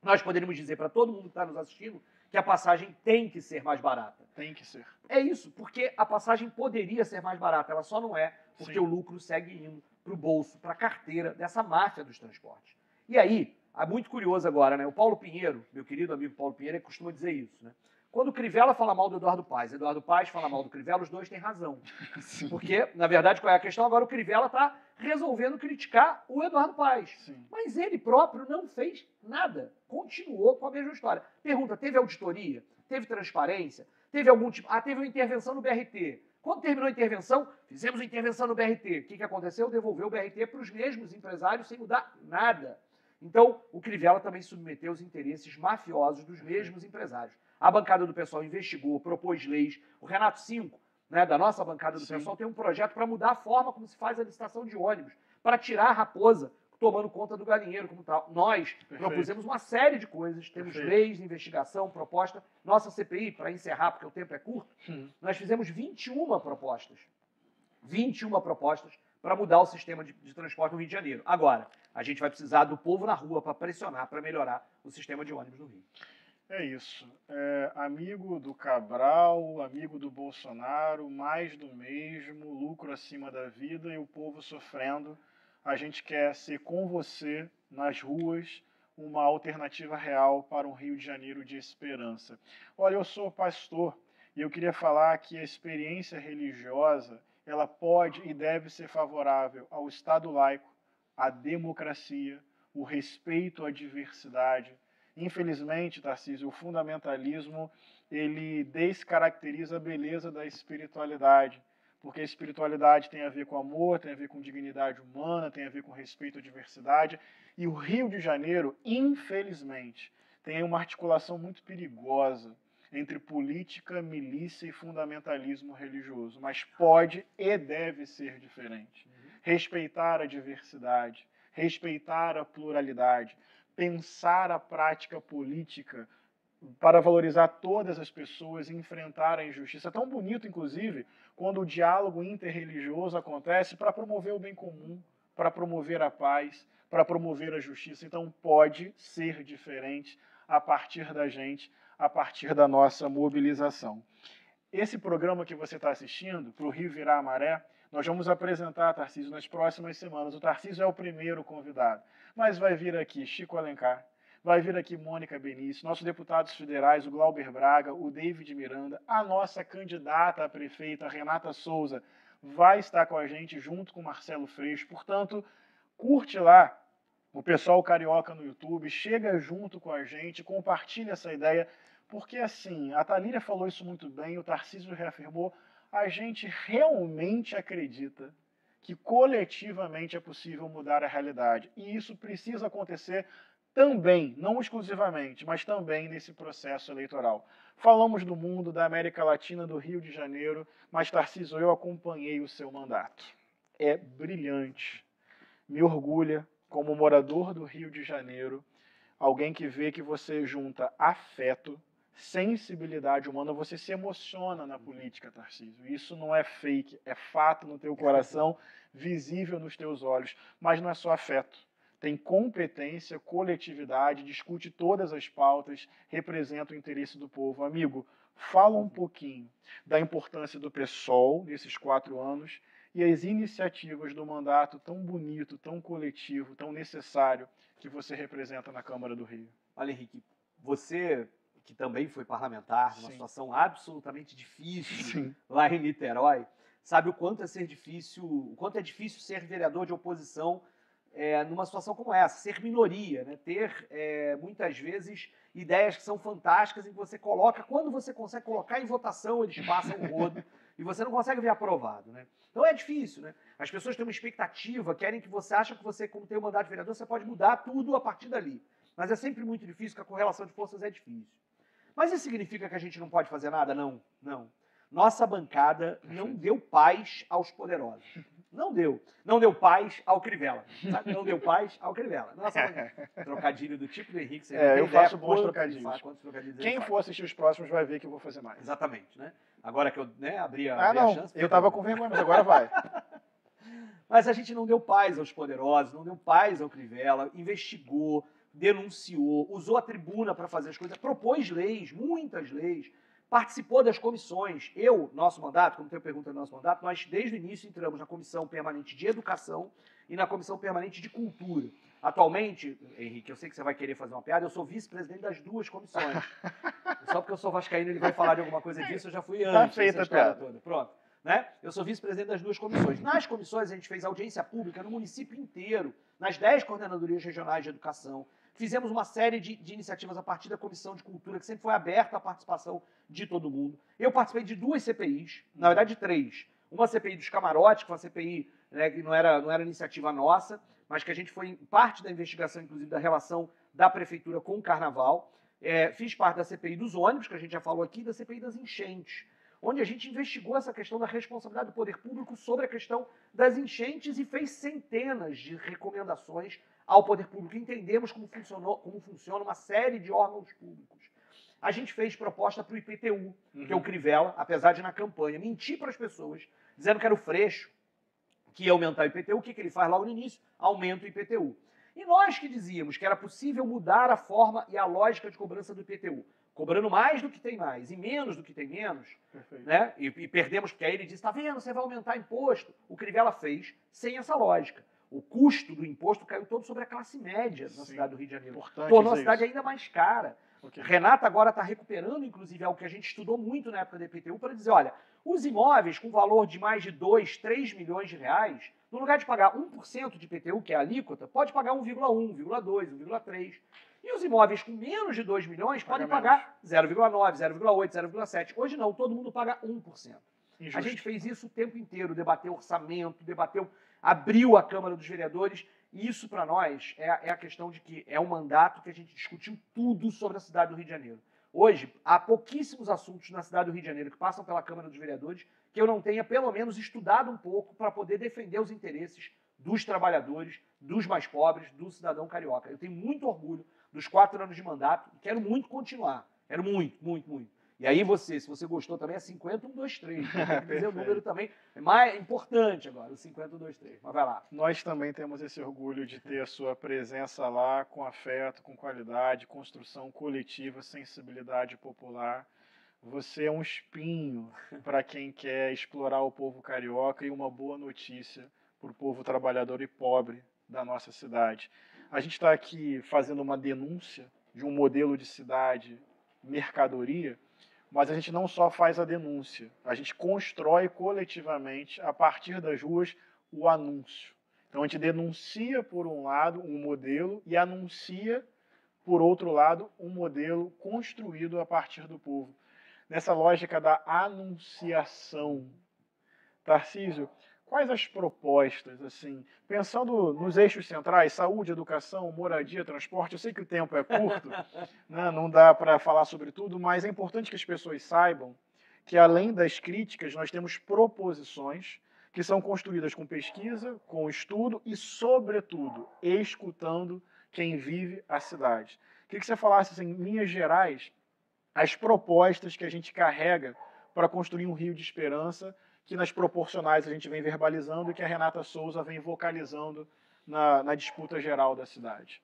nós poderíamos dizer para todo mundo que está nos assistindo que a passagem tem que ser mais barata. Tem que ser. É isso, porque a passagem poderia ser mais barata, ela só não é, porque Sim. o lucro segue indo para o bolso, para a carteira dessa máfia dos transportes. E aí, é muito curioso agora, né? O Paulo Pinheiro, meu querido amigo Paulo Pinheiro, costuma dizer isso, né? Quando o Crivella fala mal do Eduardo Paes fala mal do Crivella, os dois têm razão. Sim. Porque, na verdade, qual é a questão? Agora o Crivella está resolvendo criticar o Eduardo Paes. Sim. Mas ele próprio não fez nada. Continuou com a mesma história. Pergunta, teve auditoria? Teve transparência? Teve algum tipo... teve uma intervenção no BRT. Quando terminou a intervenção, fizemos a intervenção no BRT. O que aconteceu? Devolveu o BRT para os mesmos empresários sem mudar nada. Então, o Crivella também submeteu os interesses mafiosos dos mesmos empresários. A bancada do PSOL investigou, propôs leis. O Renato Cinco, né, da nossa bancada do PSOL, tem um projeto para mudar a forma como se faz a licitação de ônibus, para tirar a raposa tomando conta do galinheiro como tal. Nós propusemos uma série de coisas, temos leis de investigação, proposta. Nossa CPI, para encerrar, porque o tempo é curto, nós fizemos 21 propostas. 21 propostas para mudar o sistema de transporte no Rio de Janeiro. Agora, a gente vai precisar do povo na rua para pressionar, para melhorar o sistema de ônibus no Rio. É isso. Amigo do Cabral, amigo do Bolsonaro, mais do mesmo, lucro acima da vida e o povo sofrendo. A gente quer ser com você nas ruas uma alternativa real para um Rio de Janeiro de esperança. Olha, eu sou pastor e eu queria falar que a experiência religiosa ela pode e deve ser favorável ao Estado laico, à democracia, o respeito à diversidade. Infelizmente, Tarcísio, o fundamentalismo ele descaracteriza a beleza da espiritualidade, porque a espiritualidade tem a ver com amor, tem a ver com dignidade humana, tem a ver com respeito à diversidade. E o Rio de Janeiro, infelizmente, tem uma articulação muito perigosa entre política, milícia e fundamentalismo religioso, mas pode e deve ser diferente. Respeitar a diversidade, respeitar a pluralidade, pensar a prática política para valorizar todas as pessoas e enfrentar a injustiça. É tão bonito, inclusive, quando o diálogo interreligioso acontece para promover o bem comum, para promover a paz, para promover a justiça. Então pode ser diferente a partir da gente, a partir da nossa mobilização. Esse programa que você está assistindo, para o Rio Virar a Maré, nós vamos apresentar, Tarcísio, nas próximas semanas. O Tarcísio é o primeiro convidado, mas vai vir aqui Chico Alencar, vai vir aqui Mônica Benício, nossos deputados federais, o Glauber Braga, o David Miranda, a nossa candidata a prefeita, Renata Souza, vai estar com a gente junto com Marcelo Freixo. Portanto, curte lá o pessoal carioca no YouTube, chega junto com a gente, compartilha essa ideia, porque assim, a Thalíria falou isso muito bem, o Tarcísio reafirmou, a gente realmente acredita que coletivamente é possível mudar a realidade. E isso precisa acontecer também, não exclusivamente, mas também nesse processo eleitoral. Falamos do mundo, da América Latina, do Rio de Janeiro, mas, Tarcísio, eu acompanhei o seu mandato. É brilhante. Me orgulha, como morador do Rio de Janeiro, alguém que vê que você junta afeto, sensibilidade humana, você se emociona na política, Tarcísio. Isso não é fake, é fato no teu coração, visível nos teus olhos, mas não é só afeto. Tem competência, coletividade, discute todas as pautas, representa o interesse do povo. Amigo, fala um pouquinho da importância do PSOL nesses 4 anos e as iniciativas do mandato tão bonito, tão coletivo, tão necessário que você representa na Câmara do Rio. Olha, Henrique, você que também foi parlamentar, numa situação absolutamente difícil lá em Niterói, sabe o quanto é difícil ser vereador de oposição numa situação como essa, ser minoria, né? Ter muitas vezes ideias que são fantásticas e que você coloca, quando você consegue colocar em votação, eles passam o rodo e você não consegue ver aprovado, né? Então é difícil, né? As pessoas têm uma expectativa, querem que você acha que você, como tem o mandato de vereador, você pode mudar tudo a partir dali. Mas é sempre muito difícil, porque a correlação de forças é difícil. Mas isso significa que a gente não pode fazer nada? Não, não. Nossa bancada não deu paz aos poderosos. Não deu. Não deu paz ao Crivella. Sabe? Não deu paz ao Crivella. Nossa, trocadilho do tipo do Henrique. Você eu faço bons trocadilhos. Trocadilhos Quem for assistir os próximos vai ver que eu vou fazer mais. Exatamente, né? Agora que eu abri a chance... Eu tava com vergonha, mas agora vai. Mas a gente não deu paz aos poderosos, não deu paz ao Crivella, investigou, denunciou, usou a tribuna para fazer as coisas, propôs leis, muitas leis, participou das comissões. Nosso mandato, como tem pergunta do nosso mandato, nós desde o início entramos na Comissão Permanente de Educação e na Comissão Permanente de Cultura. Atualmente, Henrique, eu sei que você vai querer fazer uma piada, eu sou vice-presidente das duas comissões. Só porque eu sou vascaíno, ele vai falar de alguma coisa disso, eu já fui antes. Tá feita a piada toda. Pronto. Né? Eu sou vice-presidente das duas comissões. Nas comissões, a gente fez audiência pública no município inteiro, nas 10 coordenadorias regionais de educação. Fizemos uma série de iniciativas a partir da Comissão de Cultura, que sempre foi aberta à participação de todo mundo. Eu participei de 2 CPIs, na verdade 3. Uma CPI dos camarotes, que foi uma CPI, né, que não era iniciativa nossa, mas que a gente foi parte da investigação, inclusive, da relação da prefeitura com o carnaval. Fiz parte da CPI dos ônibus, que a gente já falou aqui, da CPI das enchentes, onde a gente investigou essa questão da responsabilidade do poder público sobre a questão das enchentes e fez centenas de recomendações ao poder público. Entendemos como funciona uma série de órgãos públicos. A gente fez proposta para o IPTU, que é o Crivella, apesar de na campanha mentir para as pessoas, dizendo que era o Freixo que ia aumentar o IPTU. O que ele faz logo no início? Aumenta o IPTU. E nós que dizíamos que era possível mudar a forma e a lógica de cobrança do IPTU, cobrando mais do que tem mais e menos do que tem menos, né? E perdemos, porque aí ele disse, tá vendo, você vai aumentar imposto. O Crivella fez sem essa lógica. O custo do imposto caiu todo sobre a classe média na cidade do Rio de Janeiro. Tornou a cidade ainda mais cara. Renata agora está recuperando, inclusive, algo que a gente estudou muito na época do IPTU, para dizer, olha, os imóveis com valor de mais de 2, 3 milhões de reais, no lugar de pagar 1% de IPTU, que é a alíquota, pode pagar 1,1, 1,2, 1,3. E os imóveis com menos de 2 milhões podem pagar 0,9, 0,8, 0,7. Hoje não, todo mundo paga 1%. Injusto. A gente fez isso o tempo inteiro, debateu orçamento, abriu a Câmara dos Vereadores. E isso, para nós, é a questão de que é um mandato que a gente discutiu tudo sobre a cidade do Rio de Janeiro. Hoje, há pouquíssimos assuntos na cidade do Rio de Janeiro que passam pela Câmara dos Vereadores que eu não tenha, pelo menos, estudado um pouco para poder defender os interesses dos trabalhadores, dos mais pobres, do cidadão carioca. Eu tenho muito orgulho dos 4 anos de mandato e quero muito continuar. Quero muito, muito, muito. E aí se você gostou também, é 50, 1, 2, 3. Tem que dizer o número também. É mais importante agora, o 50, 1, 2, 3. Mas vai lá. Nós também temos esse orgulho de ter a sua presença lá, com afeto, com qualidade, construção coletiva, sensibilidade popular. Você é um espinho para quem quer explorar o povo carioca e uma boa notícia para o povo trabalhador e pobre da nossa cidade. A gente está aqui fazendo uma denúncia de um modelo de cidade mercadoria, mas a gente não só faz a denúncia, a gente constrói coletivamente, a partir das ruas, o anúncio. Então a gente denuncia, por um lado, um modelo e anuncia, por outro lado, um modelo construído a partir do povo. Nessa lógica da anunciação. Tarcísio, quais as propostas, assim, pensando nos eixos centrais, saúde, educação, moradia, transporte, eu sei que o tempo é curto, né, não dá para falar sobre tudo, mas é importante que as pessoas saibam que, além das críticas, nós temos proposições que são construídas com pesquisa, com estudo e, sobretudo, escutando quem vive a cidade. Queria que você falasse, assim, em linhas gerais, as propostas que a gente carrega para construir um Rio de esperança, que nas proporcionais a gente vem verbalizando e que a Renata Souza vem vocalizando na disputa geral da cidade.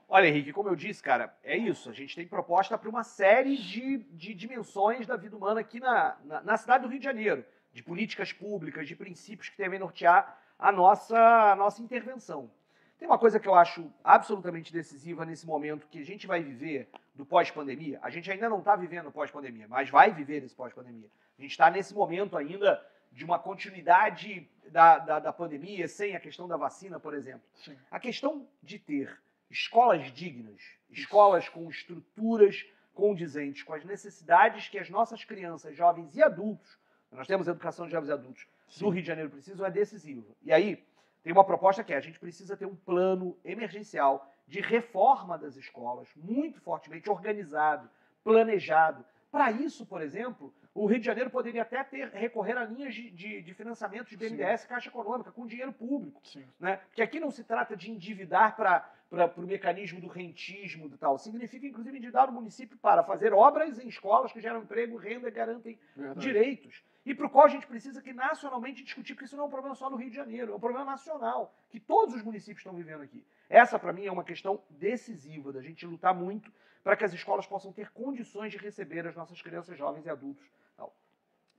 Olha, Henrique, como eu disse, cara, é isso. A gente tem proposta para uma série de dimensões da vida humana aqui na cidade do Rio de Janeiro, de políticas públicas, de princípios que devem nortear a nossa intervenção. Tem uma coisa que eu acho absolutamente decisiva nesse momento que a gente vai viver do pós-pandemia. A gente ainda não está vivendo pós-pandemia, mas vai viver esse pós-pandemia. A gente está nesse momento ainda de uma continuidade da pandemia, sem a questão da vacina, por exemplo. Sim. A questão de ter escolas dignas, escolas com estruturas condizentes com as necessidades que as nossas crianças, jovens e adultos, nós temos educação de jovens e adultos, Sim, do Rio de Janeiro precisam, é decisiva. E aí, tem uma proposta que a gente precisa ter um plano emergencial de reforma das escolas, muito fortemente organizado, planejado. Para isso, por exemplo, O Rio de Janeiro poderia até recorrer a linhas de financiamento de BNDES, Caixa Econômica, com dinheiro público. Né? Porque aqui não se trata de endividar para o mecanismo do rentismo e tal. Significa, inclusive, endividar o município para fazer obras em escolas que geram emprego, renda e garantem direitos. E para o qual a gente precisa que nacionalmente discutir, porque isso não é um problema só do Rio de Janeiro, é um problema nacional, que todos os municípios estão vivendo aqui. Essa, para mim, é uma questão decisiva, da gente lutar muito para que as escolas possam ter condições de receber as nossas crianças, jovens e adultos.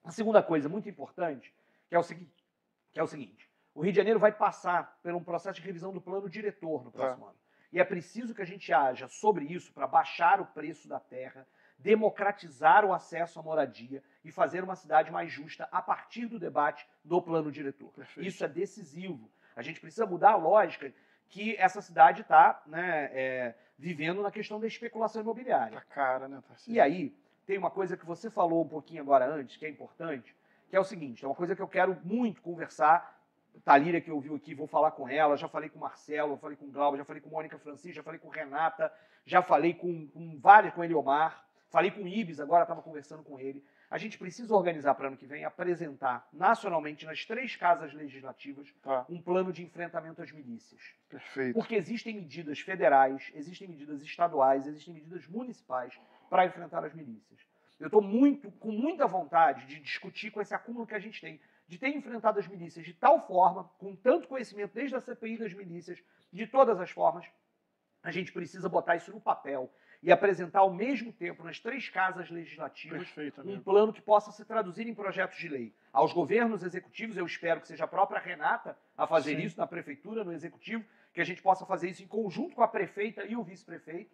A segunda coisa muito importante, que é o seguinte, o Rio de Janeiro vai passar por um processo de revisão do plano diretor no próximo ano. E é preciso que a gente haja sobre isso para baixar o preço da terra, democratizar o acesso à moradia e fazer uma cidade mais justa a partir do debate do plano diretor. Perfeito. Isso é decisivo. A gente precisa mudar a lógica que essa cidade está vivendo na questão da especulação imobiliária. Tá cara, né, Tarcísio? E aí, tem uma coisa que você falou um pouquinho agora antes, que é importante, que é o seguinte, é uma coisa que eu quero muito conversar. Talíria, que eu vi aqui, vou falar com ela, já falei com o Marcelo, já falei com o Glauber, já falei com Mônica Francisco, já falei com Renata, já falei com Eliomar, falei com o Ibis, agora estava conversando com ele. A gente precisa organizar para ano que vem, apresentar nacionalmente nas 3 casas legislativas um plano de enfrentamento às milícias. Perfeito. Porque existem medidas federais, existem medidas estaduais, existem medidas municipais para enfrentar as milícias. Eu estou com muita vontade de discutir com esse acúmulo que a gente tem, de ter enfrentado as milícias de tal forma, com tanto conhecimento desde a CPI das milícias, de todas as formas, a gente precisa botar isso no papel e apresentar ao mesmo tempo nas 3 casas legislativas um plano que possa se traduzir em projetos de lei. Aos governos executivos, eu espero que seja a própria Renata a fazer isso na prefeitura, no executivo, que a gente possa fazer isso em conjunto com a prefeita e o vice-prefeito,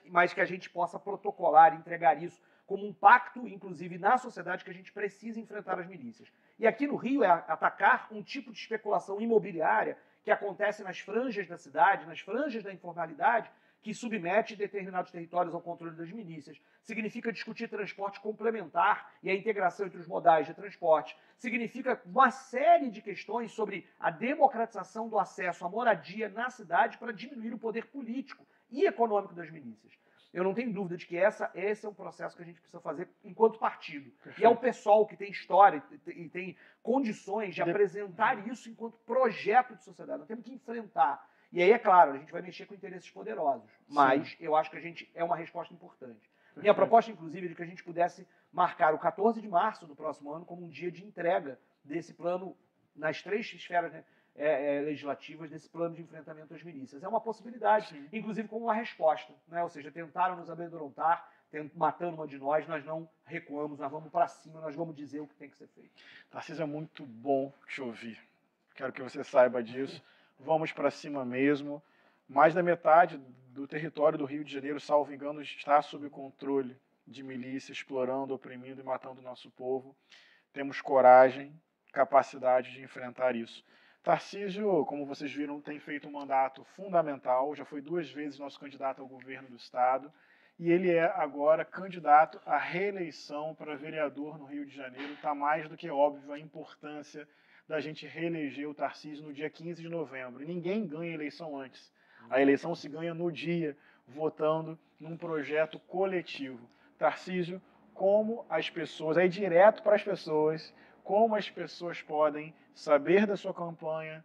mas que a gente possa protocolar e entregar isso como um pacto, inclusive, na sociedade, que a gente precisa enfrentar as milícias. E aqui no Rio é atacar um tipo de especulação imobiliária que acontece nas franjas da cidade, nas franjas da informalidade, que submete determinados territórios ao controle das milícias. Significa discutir transporte complementar e a integração entre os modais de transporte. Significa uma série de questões sobre a democratização do acesso à moradia na cidade para diminuir o poder político e econômico das milícias. Eu não tenho dúvida de que esse é um processo que a gente precisa fazer enquanto partido. Perfeito. E é o pessoal que tem história e tem condições de apresentar isso enquanto projeto de sociedade. Nós temos que enfrentar. E aí, é claro, a gente vai mexer com interesses poderosos. Mas eu acho que é uma resposta importante. Perfeito. Minha proposta, inclusive, é de que a gente pudesse marcar o 14 de março do próximo ano como um dia de entrega desse plano nas 3 esferas, né, legislativas, desse plano de enfrentamento às milícias. É uma possibilidade, inclusive como uma resposta. Né? Ou seja, tentaram nos amedrontar, matando uma de nós não recuamos, nós vamos para cima, nós vamos dizer o que tem que ser feito. Tarcísio, é muito bom te ouvir. Quero que você saiba disso. Vamos para cima mesmo. Mais da metade do território do Rio de Janeiro, salvo engano, está sob controle de milícia, explorando, oprimindo e matando o nosso povo. Temos coragem, capacidade de enfrentar isso. Tarcísio, como vocês viram, tem feito um mandato fundamental, já foi 2 vezes nosso candidato ao governo do Estado, e ele é agora candidato à reeleição para vereador no Rio de Janeiro. Está mais do que óbvio a importância da gente reeleger o Tarcísio no dia 15 de novembro. E ninguém ganha eleição antes. A eleição se ganha no dia, votando num projeto coletivo. Tarcísio, como as pessoas, aí direto para as pessoas, como as pessoas podem saber da sua campanha,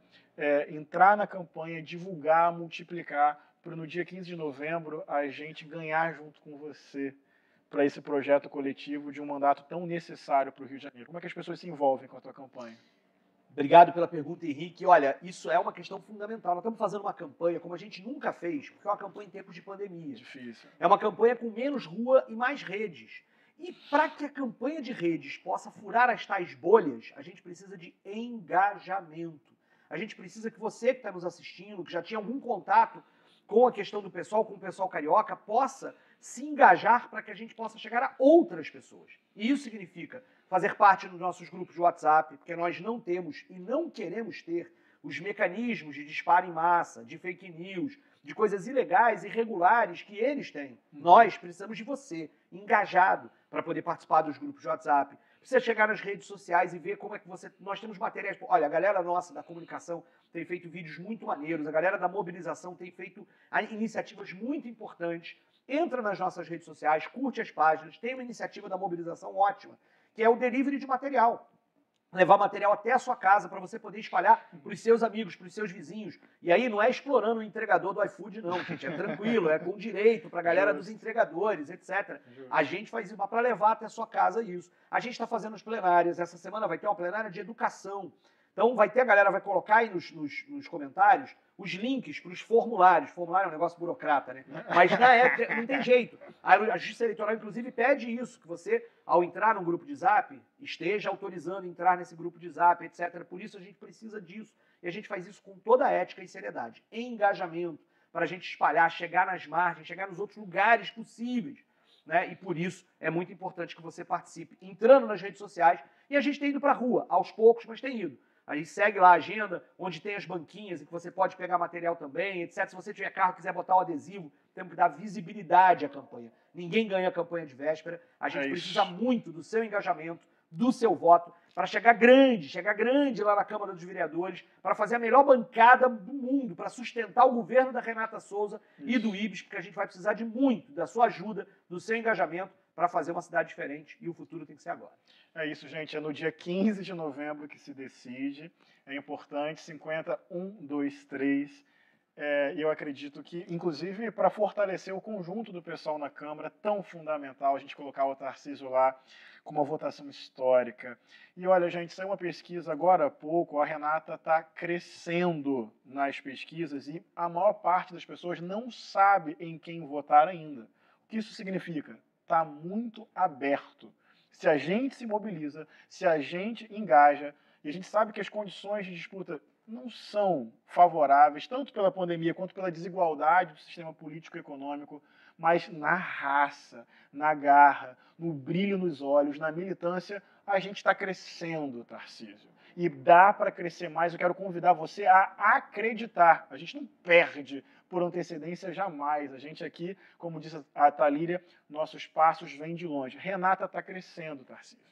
entrar na campanha, divulgar, multiplicar, para no dia 15 de novembro a gente ganhar junto com você para esse projeto coletivo de um mandato tão necessário para o Rio de Janeiro. Como é que as pessoas se envolvem com a tua campanha? Obrigado pela pergunta, Henrique. Olha, isso é uma questão fundamental. Nós estamos fazendo uma campanha como a gente nunca fez, porque é uma campanha em tempos de pandemia. Difícil. É uma campanha com menos rua e mais redes. E para que a campanha de redes possa furar as tais bolhas, a gente precisa de engajamento. A gente precisa que você que está nos assistindo, que já tinha algum contato com a questão do pessoal, com o pessoal carioca, possa se engajar para que a gente possa chegar a outras pessoas. E isso significa fazer parte dos nossos grupos de WhatsApp, porque nós não temos e não queremos ter os mecanismos de disparo em massa, de fake news, de coisas ilegais, irregulares que eles têm. Nós precisamos de você, engajado, para poder participar dos grupos de WhatsApp. Precisa chegar nas redes sociais e ver como é que você... Nós temos materiais... Olha, a galera nossa da comunicação tem feito vídeos muito maneiros, a galera da mobilização tem feito iniciativas muito importantes. Entra nas nossas redes sociais, curte as páginas, tem uma iniciativa da mobilização ótima, que é o delivery de material. Levar material até a sua casa para você poder espalhar para os seus amigos, para os seus vizinhos. E aí não é explorando o entregador do iFood, não, gente. É tranquilo, é com direito para a galera dos entregadores, etc. A gente faz isso para levar até a sua casa isso. A gente está fazendo as plenárias. Essa semana vai ter uma plenária de educação. Então vai ter, a galera vai colocar aí nos comentários os links para os formulários. Formulário é um negócio burocrata, né? Mas na época não tem jeito. A Justiça Eleitoral, inclusive, pede isso, que você, ao entrar num grupo de Zap, esteja autorizando entrar nesse grupo de Zap, etc. Por isso a gente precisa disso. E a gente faz isso com toda a ética e seriedade. Engajamento, para a gente espalhar, chegar nas margens, chegar nos outros lugares possíveis. Né? E por isso é muito importante que você participe, entrando nas redes sociais. E a gente tem ido para a rua, aos poucos, mas tem ido. A gente segue lá a agenda, onde tem as banquinhas e que você pode pegar material também, etc. Se você tiver carro e quiser botar o adesivo, temos que dar visibilidade à campanha. Ninguém ganha a campanha de véspera. A gente precisa muito do seu engajamento, do seu voto, para chegar grande lá na Câmara dos Vereadores, para fazer a melhor bancada do mundo, para sustentar o governo da Renata Souza e do Ibis, porque a gente vai precisar de muito da sua ajuda, do seu engajamento, para fazer uma cidade diferente, e o futuro tem que ser agora. É isso, gente. É no dia 15 de novembro que se decide. É importante, 5123. E eu acredito que, inclusive, para fortalecer o conjunto do pessoal na Câmara, tão fundamental a gente colocar o Tarcísio lá com uma votação histórica. E olha, gente, saiu uma pesquisa agora há pouco, a Renata está crescendo nas pesquisas e a maior parte das pessoas não sabe em quem votar ainda. O que isso significa? Está muito aberto. Se a gente se mobiliza, se a gente engaja, e a gente sabe que as condições de disputa não são favoráveis, tanto pela pandemia quanto pela desigualdade do sistema político-econômico, mas na raça, na garra, no brilho nos olhos, na militância, a gente está crescendo, Tarcísio. E dá para crescer mais. Eu quero convidar você a acreditar. A gente não perde por antecedência jamais. A gente aqui, como disse a Thalíria, nossos passos vêm de longe. Renata está crescendo, Tarcísio,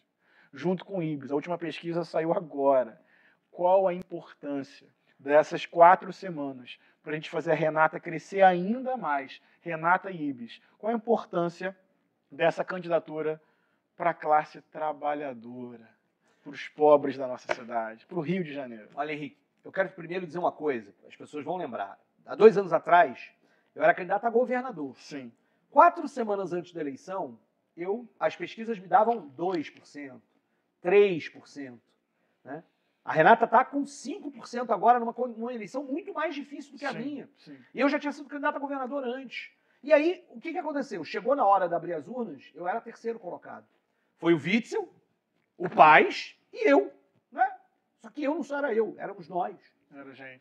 junto com o Ibis. A última pesquisa saiu agora. Qual a importância dessas 4 semanas para a gente fazer a Renata crescer ainda mais? Renata e Ibis. Qual a importância dessa candidatura para a classe trabalhadora, para os pobres da nossa cidade, para o Rio de Janeiro? Olha, Henrique, eu quero primeiro dizer uma coisa, as pessoas vão lembrar. Há 2 anos atrás, eu era candidato a governador. Sim. 4 semanas antes da eleição, as pesquisas me davam 2%, 3%. Né? A Renata está com 5% agora numa eleição muito mais difícil do que a minha. Sim. E eu já tinha sido candidato a governador antes. E aí, o que aconteceu? Chegou na hora de abrir as urnas, eu era 3º colocado. Foi o Witzel, o Paes e eu. Né? Só que eu não só era eu, éramos nós.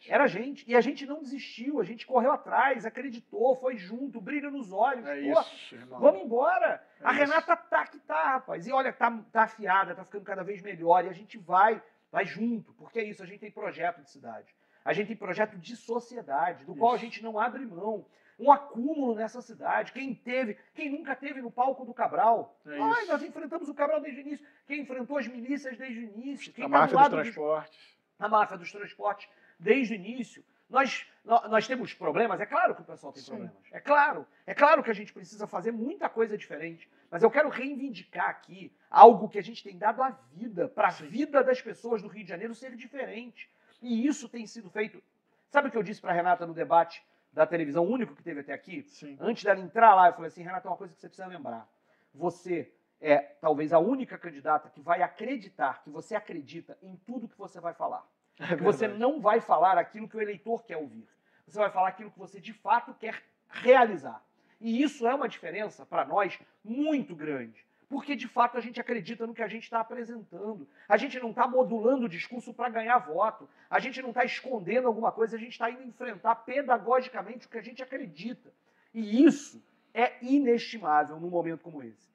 Era gente. E a gente não desistiu, a gente correu atrás, acreditou, foi junto, brilho nos olhos. Isso, irmão. Vamos embora. A Renata tá que tá, rapaz. E olha, tá afiada, tá ficando cada vez melhor. E a gente vai junto, porque é isso, a gente tem projeto de cidade. A gente tem projeto de sociedade, do qual a gente não abre mão. Um acúmulo nessa cidade. Quem nunca teve no palco do Cabral? Nós enfrentamos o Cabral desde o início. Quem enfrentou as milícias desde o início? A máfia dos transportes. A máfia dos transportes desde o início. Nós temos problemas, é claro que o pessoal tem problemas. É claro que a gente precisa fazer muita coisa diferente. Mas eu quero reivindicar aqui algo que a gente tem dado à vida, para a vida das pessoas do Rio de Janeiro ser diferente. E isso tem sido feito. Sabe o que eu disse para a Renata no debate da televisão, único que teve até aqui? Sim. Antes dela entrar lá, eu falei assim, Renata, uma coisa que você precisa lembrar. Você é talvez a única candidata que vai acreditar, que você acredita em tudo que você vai falar. Que você não vai falar aquilo que o eleitor quer ouvir. Você vai falar aquilo que você de fato quer realizar. E isso é uma diferença para nós muito grande. Porque de fato a gente acredita no que a gente está apresentando. A gente não está modulando o discurso para ganhar voto. A gente não está escondendo alguma coisa. A gente está indo enfrentar pedagogicamente o que a gente acredita. E isso é inestimável num momento como esse.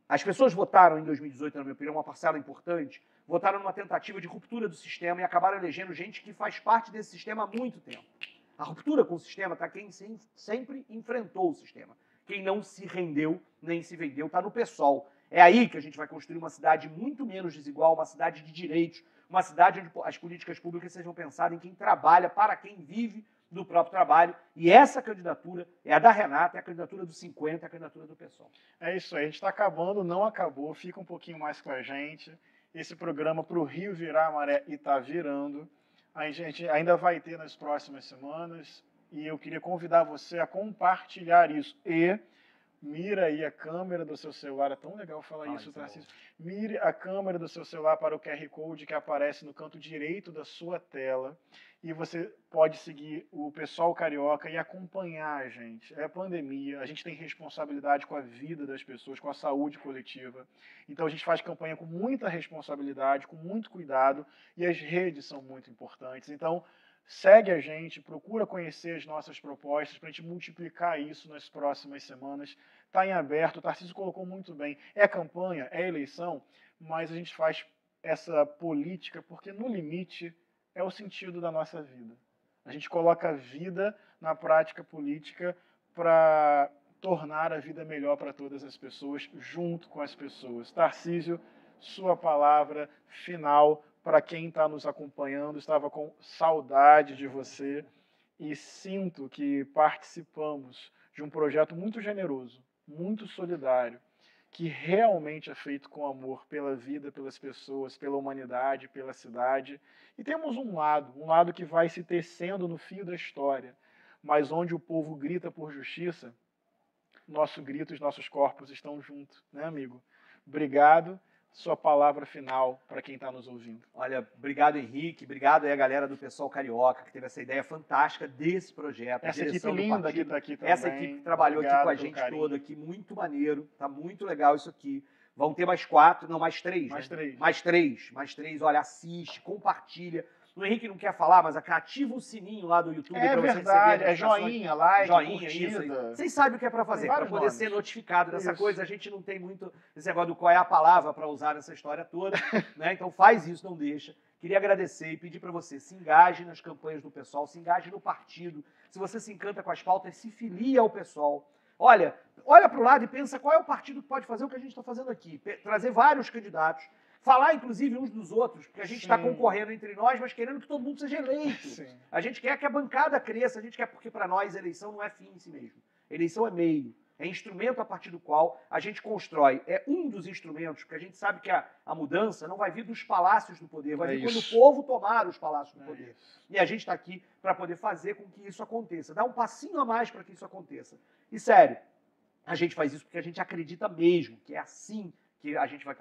As pessoas votaram em 2018, na minha opinião, uma parcela importante, votaram numa tentativa de ruptura do sistema e acabaram elegendo gente que faz parte desse sistema há muito tempo. A ruptura com o sistema está quem sempre enfrentou o sistema. Quem não se rendeu nem se vendeu está no PSOL. É aí que a gente vai construir uma cidade muito menos desigual, uma cidade de direitos, uma cidade onde as políticas públicas sejam pensadas em quem trabalha, para quem vive do próprio trabalho. E essa candidatura é a da Renata, é a candidatura dos 50, é a candidatura do PSOL. É isso aí, a gente está acabando, não acabou, fica um pouquinho mais com a gente. Esse programa para o Rio virar a maré e está virando. A gente ainda vai ter nas próximas semanas e eu queria convidar você a compartilhar isso. E mira aí a câmera do seu celular, é tão legal falar isso, Tarcísio. Mire a câmera do seu celular para o QR Code que aparece no canto direito da sua tela e você pode seguir o Pessoal Carioca e acompanhar a gente. É a pandemia, a gente tem responsabilidade com a vida das pessoas, com a saúde coletiva. Então a gente faz campanha com muita responsabilidade, com muito cuidado e as redes são muito importantes. Então, segue a gente, procura conhecer as nossas propostas para a gente multiplicar isso nas próximas semanas. Está em aberto, o Tarcísio colocou muito bem. É campanha, é eleição, mas a gente faz essa política porque, no limite, é o sentido da nossa vida. A gente coloca a vida na prática política para tornar a vida melhor para todas as pessoas, junto com as pessoas. Tarcísio, sua palavra final para quem está nos acompanhando. Estava com saudade de você e sinto que participamos de um projeto muito generoso, muito solidário, que realmente é feito com amor pela vida, pelas pessoas, pela humanidade, pela cidade. E temos um lado que vai se tecendo no fio da história, mas onde o povo grita por justiça, nosso grito e os nossos corpos estão juntos, né, amigo? Obrigado. Sua palavra final para quem está nos ouvindo. Olha, obrigado, Henrique. Obrigado aí a galera do Pessoal Carioca, que teve essa ideia fantástica desse projeto. Essa equipe linda que está aqui também. Essa equipe que trabalhou aqui com a gente toda, aqui, muito maneiro. Tá muito legal isso aqui. Vão ter mais 4, não, mais 3. Mais 3. Mais 3. Olha, assiste, compartilha. O Henrique não quer falar, mas ativa o sininho lá do YouTube para você receber. É joinha, like, curtida. Isso aí. Vocês sabem o que é para fazer, para poder ser notificado dessa coisa. A gente não tem muito esse negócio do qual é a palavra para usar nessa história toda, né? Então faz isso, não deixa. Queria agradecer e pedir para você, se engaje nas campanhas do PSOL, se engaje no partido. Se você se encanta com as pautas, se filie ao PSOL. Olha para o lado e pensa qual é o partido que pode fazer o que a gente está fazendo aqui. Trazer vários candidatos. Falar, inclusive, uns dos outros, porque a gente está concorrendo entre nós, mas querendo que todo mundo seja eleito. Sim. A gente quer que a bancada cresça, a gente quer porque, para nós, eleição não é fim em si mesmo. Eleição é meio, é instrumento a partir do qual a gente constrói. É um dos instrumentos, porque a gente sabe que a mudança não vai vir dos palácios do poder, vai vir quando o povo tomar os palácios do poder. E a gente está aqui para poder fazer com que isso aconteça, dar um passinho a mais para que isso aconteça. E, sério, a gente faz isso porque a gente acredita mesmo que é assim que a gente vai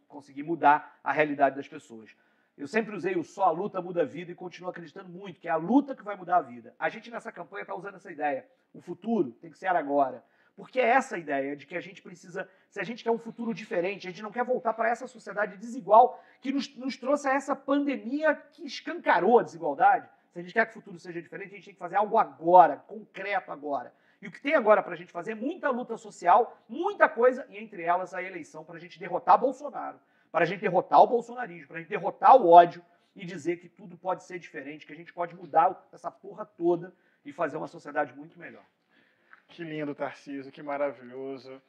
conseguir mudar a realidade das pessoas. Eu sempre usei o só a luta muda a vida e continuo acreditando muito que é a luta que vai mudar a vida. A gente nessa campanha está usando essa ideia. O futuro tem que ser agora. Porque é essa ideia de que a gente precisa, se a gente quer um futuro diferente, a gente não quer voltar para essa sociedade desigual que nos trouxe a essa pandemia que escancarou a desigualdade. Se a gente quer que o futuro seja diferente, a gente tem que fazer algo agora, concreto agora. E o que tem agora para a gente fazer é muita luta social, muita coisa, e entre elas a eleição para a gente derrotar Bolsonaro, para a gente derrotar o bolsonarismo, para a gente derrotar o ódio e dizer que tudo pode ser diferente, que a gente pode mudar essa porra toda e fazer uma sociedade muito melhor. Que lindo, Tarcísio, que maravilhoso.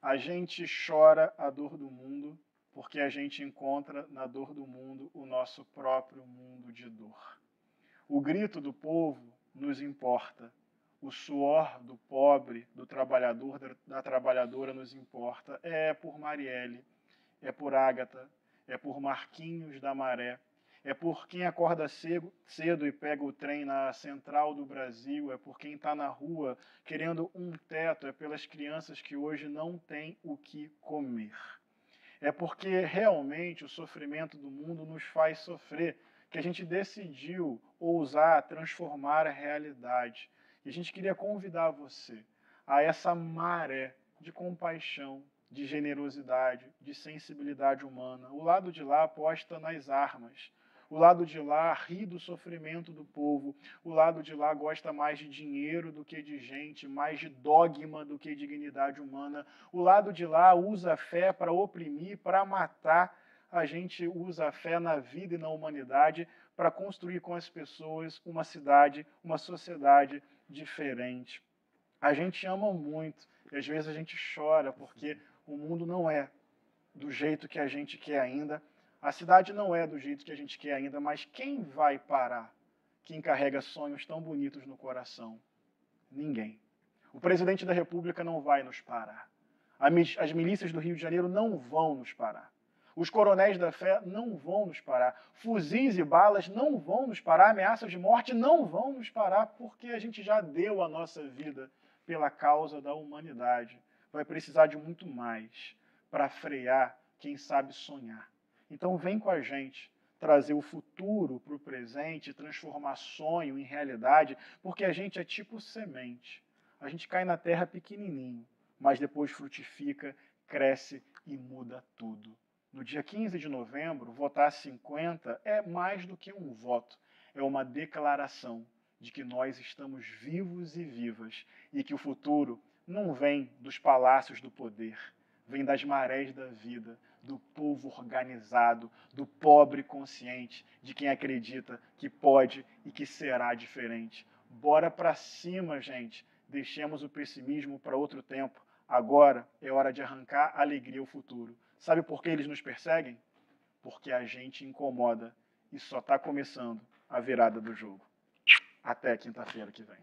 A gente chora a dor do mundo porque a gente encontra na dor do mundo o nosso próprio mundo de dor. O grito do povo nos importa. O suor do pobre, do trabalhador, da trabalhadora nos importa. É por Marielle, é por Ágata, é por Marquinhos da Maré, é por quem acorda cedo e pega o trem na central do Brasil, é por quem está na rua querendo um teto, é pelas crianças que hoje não têm o que comer. É porque realmente o sofrimento do mundo nos faz sofrer, que a gente decidiu ousar transformar a realidade. E a gente queria convidar você a essa maré de compaixão, de generosidade, de sensibilidade humana. O lado de lá aposta nas armas. O lado de lá ri do sofrimento do povo. O lado de lá gosta mais de dinheiro do que de gente, mais de dogma do que dignidade humana. O lado de lá usa a fé para oprimir, para matar. A gente usa a fé na vida e na humanidade para construir com as pessoas uma cidade, uma sociedade diferente. A gente ama muito e às vezes a gente chora porque o mundo não é do jeito que a gente quer ainda, a cidade não é do jeito que a gente quer ainda, mas quem vai parar? quem carrega sonhos tão bonitos no coração? Ninguém. O presidente da República não vai nos parar. As milícias do Rio de Janeiro não vão nos parar. Os coronéis da fé não vão nos parar. Fuzis e balas não vão nos parar. Ameaças de morte não vão nos parar, porque a gente já deu a nossa vida pela causa da humanidade. Vai precisar de muito mais para frear quem sabe sonhar. Então vem com a gente trazer o futuro para o presente, transformar sonho em realidade, porque a gente é tipo semente. A gente cai na terra pequenininho, mas depois frutifica, cresce e muda tudo. No dia 15 de novembro, votar 50 é mais do que um voto, é uma declaração de que nós estamos vivos e vivas e que o futuro não vem dos palácios do poder, vem das marés da vida, do povo organizado, do pobre consciente, de quem acredita que pode e que será diferente. Bora pra cima, gente. Deixemos o pessimismo para outro tempo. Agora é hora de arrancar alegria ao futuro. Sabe por que eles nos perseguem? Porque a gente incomoda e só está começando a virada do jogo. Até quinta-feira que vem.